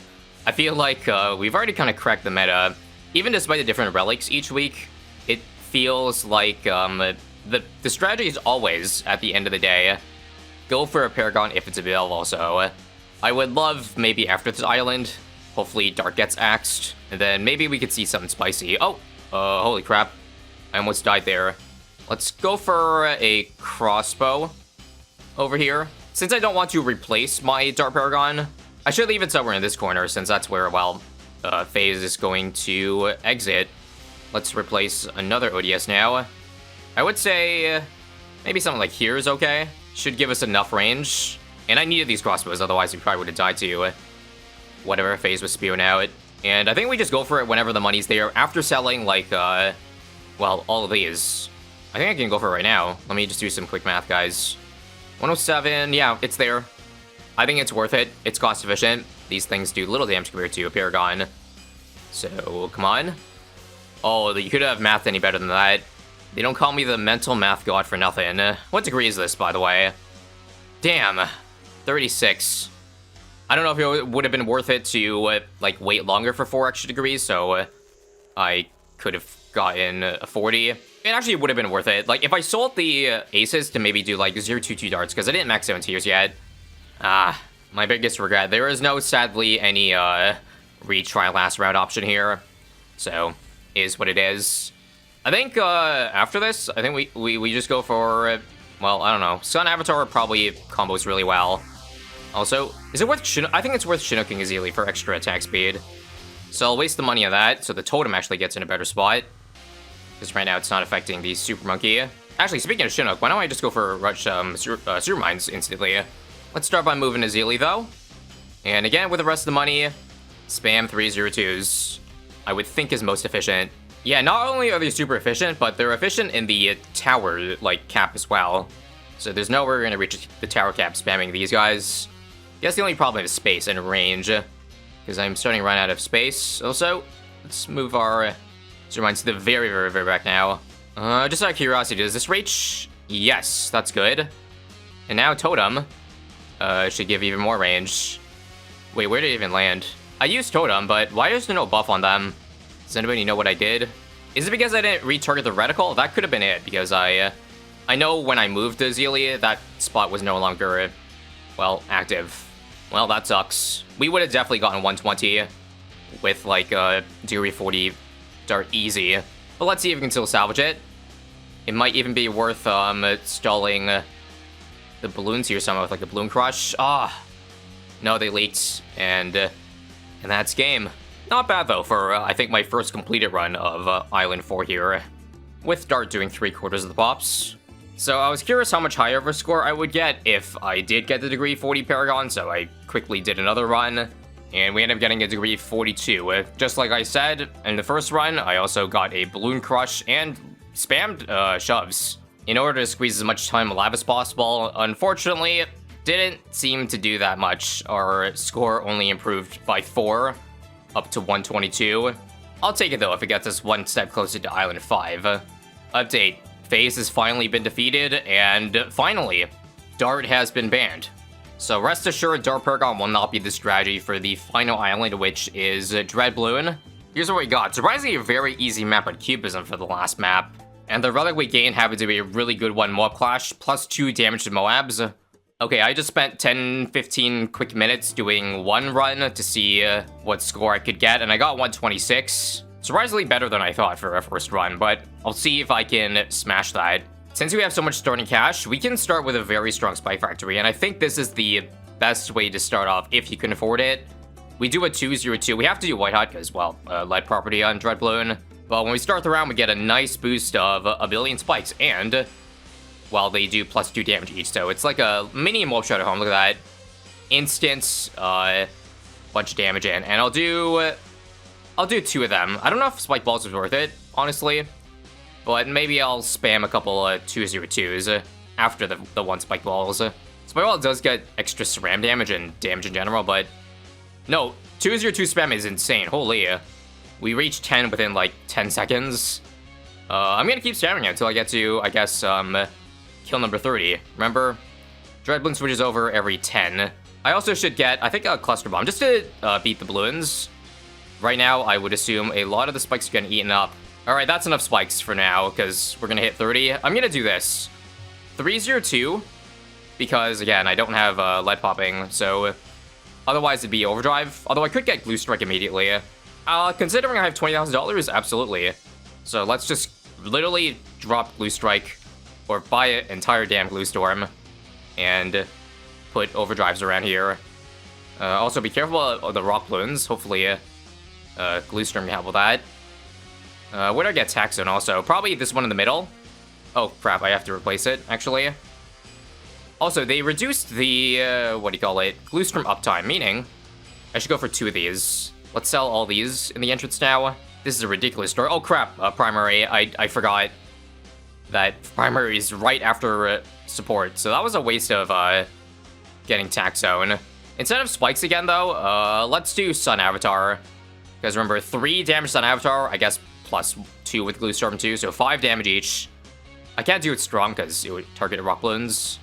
I feel like we've already kind of cracked the meta. Even despite the different relics each week, it feels like the strategy is always, at the end of the day, go for a Paragon if it's available. So I would love, maybe after this island, hopefully Dark gets axed, and then maybe we could see something spicy. Oh, holy crap. I almost died there. Let's go for a crossbow over here. Since I don't want to replace my Dart Paragon, I should leave it somewhere in this corner, since that's where, well, FaZe is going to exit. Let's replace another ODS now. I would say maybe something like here is okay. Should give us enough range. And I needed these crossbows, otherwise we probably would have died to whatever FaZe was spewing out. And I think we just go for it whenever the money's there, after selling, like, well, all of these. I think I can go for it right now. Let me just do some quick math, guys. 107, yeah, it's there. I think it's worth it. It's cost efficient. These things do little damage compared to a Paragon. So, come on. Oh, you could have mathed any better than that. They don't call me the mental math god for nothing. What degree is this, by the way? Damn. 36. I don't know if it would have been worth it to, like, wait longer for 4 extra degrees, so I could have gotten a 40. It actually would have been worth it. Like, if I sold the aces to maybe do, like, 022 darts, because I didn't max out in tiers yet. My biggest regret. There is no, sadly, any retry last round option here. So, is what it is. I think after this, I think we just go for, well, I don't know. Sun Avatar probably combos really well. Also, is it worth I think it's worth Chinooking Azili for extra attack speed. So I'll waste the money on that, so the totem actually gets in a better spot. Because right now it's not affecting the Super Monkey. Actually, speaking of Chinook, why don't I just go for Rush Super Mines instantly? Let's start by moving Azili, though. And again, with the rest of the money, spam 302s. I would think is most efficient. Yeah, not only are they super efficient, but they're efficient in the tower, like, cap as well. So there's no way we're gonna reach the tower cap spamming these guys. I guess the only problem is space and range, because I'm starting to run out of space. Also, let's move our Super Mines to the very, very, very back now. Just out of curiosity, does this reach? Yes, that's good. And now Totem should give even more range. Wait, where did it even land? I used Totem, but why is there no buff on them? Does anybody know what I did? Is it because I didn't retarget the reticle? That could have been it, because I know when I moved to Zelia, that spot was no longer, well, active. Well, that sucks. We would have definitely gotten 120 with, like, Degree 40 dart easy. But let's see if we can still salvage it. It might even be worth, stalling the balloons here somehow with, like, the Bloon Crush. No, they leaked, and that's game. Not bad, though, for, I think, my first completed run of Island 4 here, with Dart doing 3/4 of the pops. So I was curious how much higher of a score I would get if I did get the Degree 40 Paragon, so I quickly did another run, and we ended up getting a Degree 42. Just like I said, in the first run, I also got a Bloon Crush and spammed shoves in order to squeeze as much time alive as possible. Unfortunately, didn't seem to do that much. Our score only improved by 4, up to 122. I'll take it though if it gets us one step closer to Island 5. Update. FaZe has finally been defeated, and finally, Dart has been banned. So rest assured, Dart Paragon will not be the strategy for the final island, which is Bloon. Here's what we got. Surprisingly, a very easy map on Cubism for the last map. And the relic we gained happened to be a really good one, Moab Clash, plus 2 damage to Moabs. Okay, I just spent 10-15 quick minutes doing one run to see what score I could get, and I got 126. Surprisingly better than I thought for a first run, but I'll see if I can smash that. Since we have so much starting cash, we can start with a very strong Spike Factory, and I think this is the best way to start off if you can afford it. We do a 202. We have to do White Hot because, well, lead property on Bloon. But when we start the round, we get a nice boost of a billion spikes, and, well, they do plus 2 damage each, so it's like a mini Wolf Shot at home. Look at that. Instant, bunch of damage in, and I'll do 2 of them. I don't know if Spike Balls is worth it, honestly. But maybe I'll spam a couple 202s after the one Spike Balls. Spike Ball does get extra SRAM damage and damage in general, but no, 202 spam is insane. Holy, we reached 10 within like 10 seconds. I'm gonna keep spamming it until I get to, I guess, kill number 30. Remember, Bloon switches over every 10. I also should get, I think, a Cluster Bomb just to beat the balloons. Right now, I would assume a lot of the spikes are getting eaten up. Alright, that's enough spikes for now, because we're gonna hit 30. I'm gonna do this. 302, because, again, I don't have lead popping, so otherwise it'd be Overdrive. Although I could get Glue Strike immediately. Considering I have $20,000, absolutely. So let's just literally drop Glue Strike, or buy an entire damn Glue Storm, and put Overdrives around here. Also, be careful of the Rock Balloons. Hopefully, Glue Storm can help with that. Where do I get Tax Zone also? Probably this one in the middle. Oh, crap, I have to replace it, actually. Also, they reduced the, what do you call it? Glue Storm uptime, meaning I should go for 2 of these. Let's sell all these in the entrance now. This is a ridiculous story. Oh, crap, Primary. I forgot that Primary is right after support. So that was a waste of getting Tax Zone. Instead of Spikes again, though, let's do Sun Avatar. Because remember, 3 damage Sun Avatar, I guess, plus 2 with Glue Storm too, so 5 damage each. I can't do it strong because it would target Rock Balloons.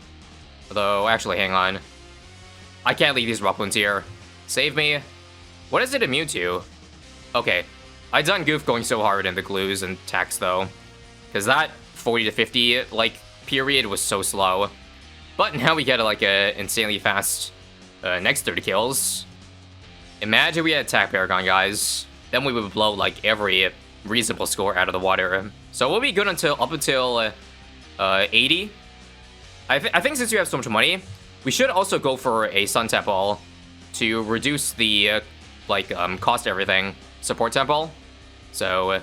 Although, actually, hang on. I can't leave these Rock Balloons here. Save me. What is it immune to? Okay. I done goof going so hard in the glues and tax, though. Because that 40 to 50, like, period was so slow. But now we get, like, a insanely fast next 30 kills. Imagine we had attack Paragon, guys. Then we would blow, like, every reasonable score out of the water. So we'll be good up until 80. I think since we have so much money, we should also go for a Sun Temple to reduce the, cost everything. Support Temple. So,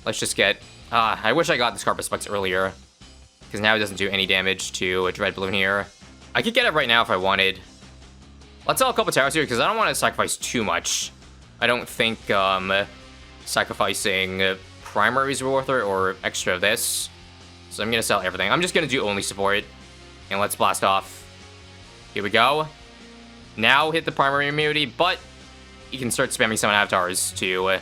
let's just get... I wish I got the Carpet Spikes earlier, because now it doesn't do any damage to Bloon here. I could get it right now if I wanted. Let's sell a couple towers here, because I don't want to sacrifice too much. I don't think sacrificing primaries are worth it, or extra of this. So I'm going to sell everything. I'm just going to do only support. And let's blast off. Here we go. Now hit the primary immunity, but you can start spamming some avatars to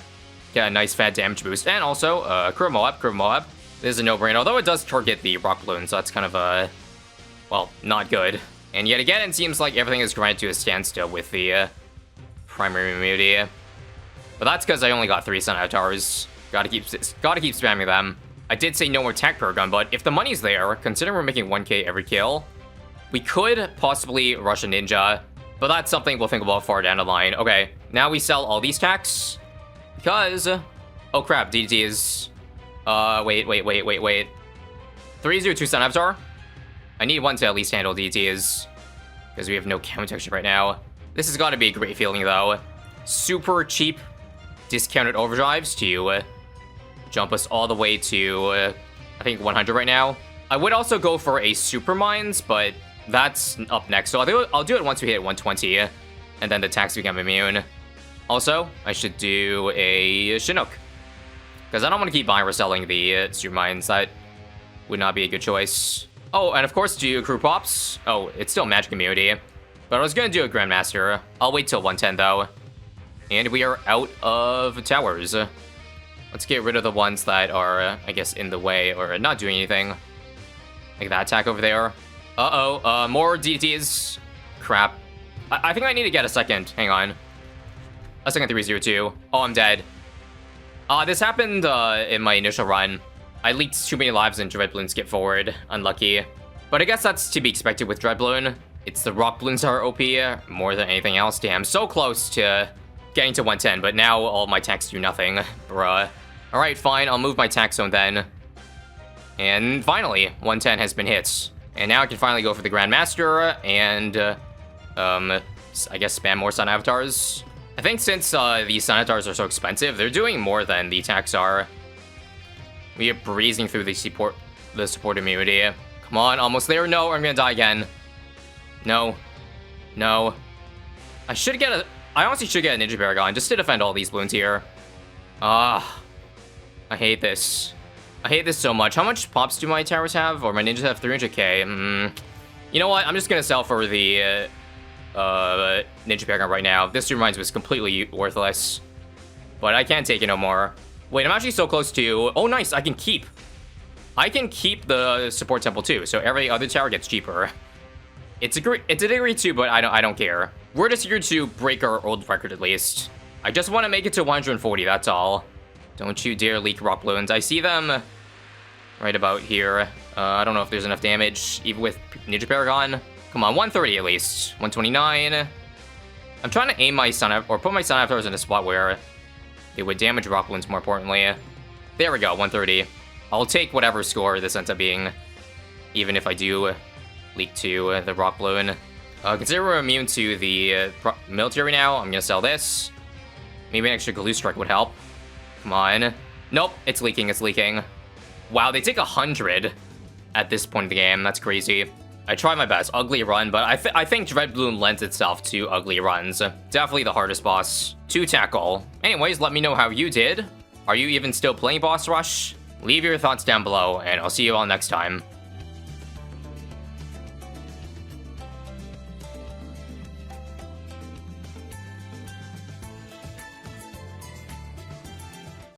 get a nice fat damage boost. And also, Crew Moab. This is a no-brainer, although it does target the Rock Balloon, so that's kind of, well, not good. And yet again, it seems like everything is grinded to a standstill with the primary immunity. But that's because I only got 3 Sun Avatars. Gotta keep spamming them. I did say no more Attack Paragon, but if the money's there, considering we're making 1k every kill, we could possibly rush a Ninja, but that's something we'll think about far down the line. Okay, now we sell all these tacks, because... Oh crap, DDT is... wait. 302 Sun Avatar. I need one to at least handle DDTs, because we have no counter right now. This has got to be a great feeling, though. Super cheap discounted overdrives to jump us all the way to, I think, 100 right now. I would also go for a Super Mines, but that's up next. So I'll do it once we hit 120, and then the attacks become immune. Also, I should do a Chinook, because I don't want to keep buying or selling the Super Mines. That would not be a good choice. Oh, and of course, do crew pops. Oh, it's still magic immunity. But I was gonna do a Grandmaster. I'll wait till 110, though. And we are out of towers. Let's get rid of the ones that are, I guess, in the way or not doing anything. Like that attack over there. Uh-oh, more DTs. Crap. I think I need to get a second. Hang on. A second 302. Oh, I'm dead. This happened in my initial run. I leaked too many lives and Dread Bloon skipped forward. Unlucky. But I guess that's to be expected with Dread Bloon. It's the Rock Bloons are OP more than anything else. Damn, so close to getting to 110, but now all my attacks do nothing. Bruh. Alright, fine, I'll move my attack zone then. And finally, 110 has been hit. And now I can finally go for the Grandmaster and, I guess spam more Sun Avatars. I think since these Sun Avatars are so expensive, they're doing more than the attacks are. We are breezing through the support immunity. Come on, almost there. No, I'm gonna die again. No. No. I honestly should get a Ninja Paragon just to defend all these balloons here. I hate this. I hate this so much. How much pops do my towers have? Or my ninjas have 300k? You know what? I'm just gonna sell for the Ninja Paragon right now. This 2 mines was completely worthless. But I can't take it no more. Wait, I'm actually so close to... Oh, nice. I can keep the support temple too. So every other tower gets cheaper. It's a degree 2, but I don't care. We're just here to break our old record at least. I just want to make it to 140, that's all. Don't you dare leak Rock Bloons. I see them right about here. I don't know if there's enough damage, even with Ninja Paragon. Come on, 130 at least. 129. I'm trying to aim my put my Sun Avatars in a spot where they would damage Rock Bloons more importantly. There we go, 130. I'll take whatever score this ends up being, even if I do leak to the Rock Bloon. Consider we're immune to the military now. I'm gonna sell this. Maybe an extra Glue Strike would help. Come on. Nope, it's leaking, it's leaking. Wow, they take 100 at this point in the game. That's crazy. I tried my best. Ugly run, but I think Dread Bloon lends itself to ugly runs. Definitely the hardest boss to tackle. Anyways, let me know how you did. Are you even still playing Boss Rush? Leave your thoughts down below, and I'll see you all next time.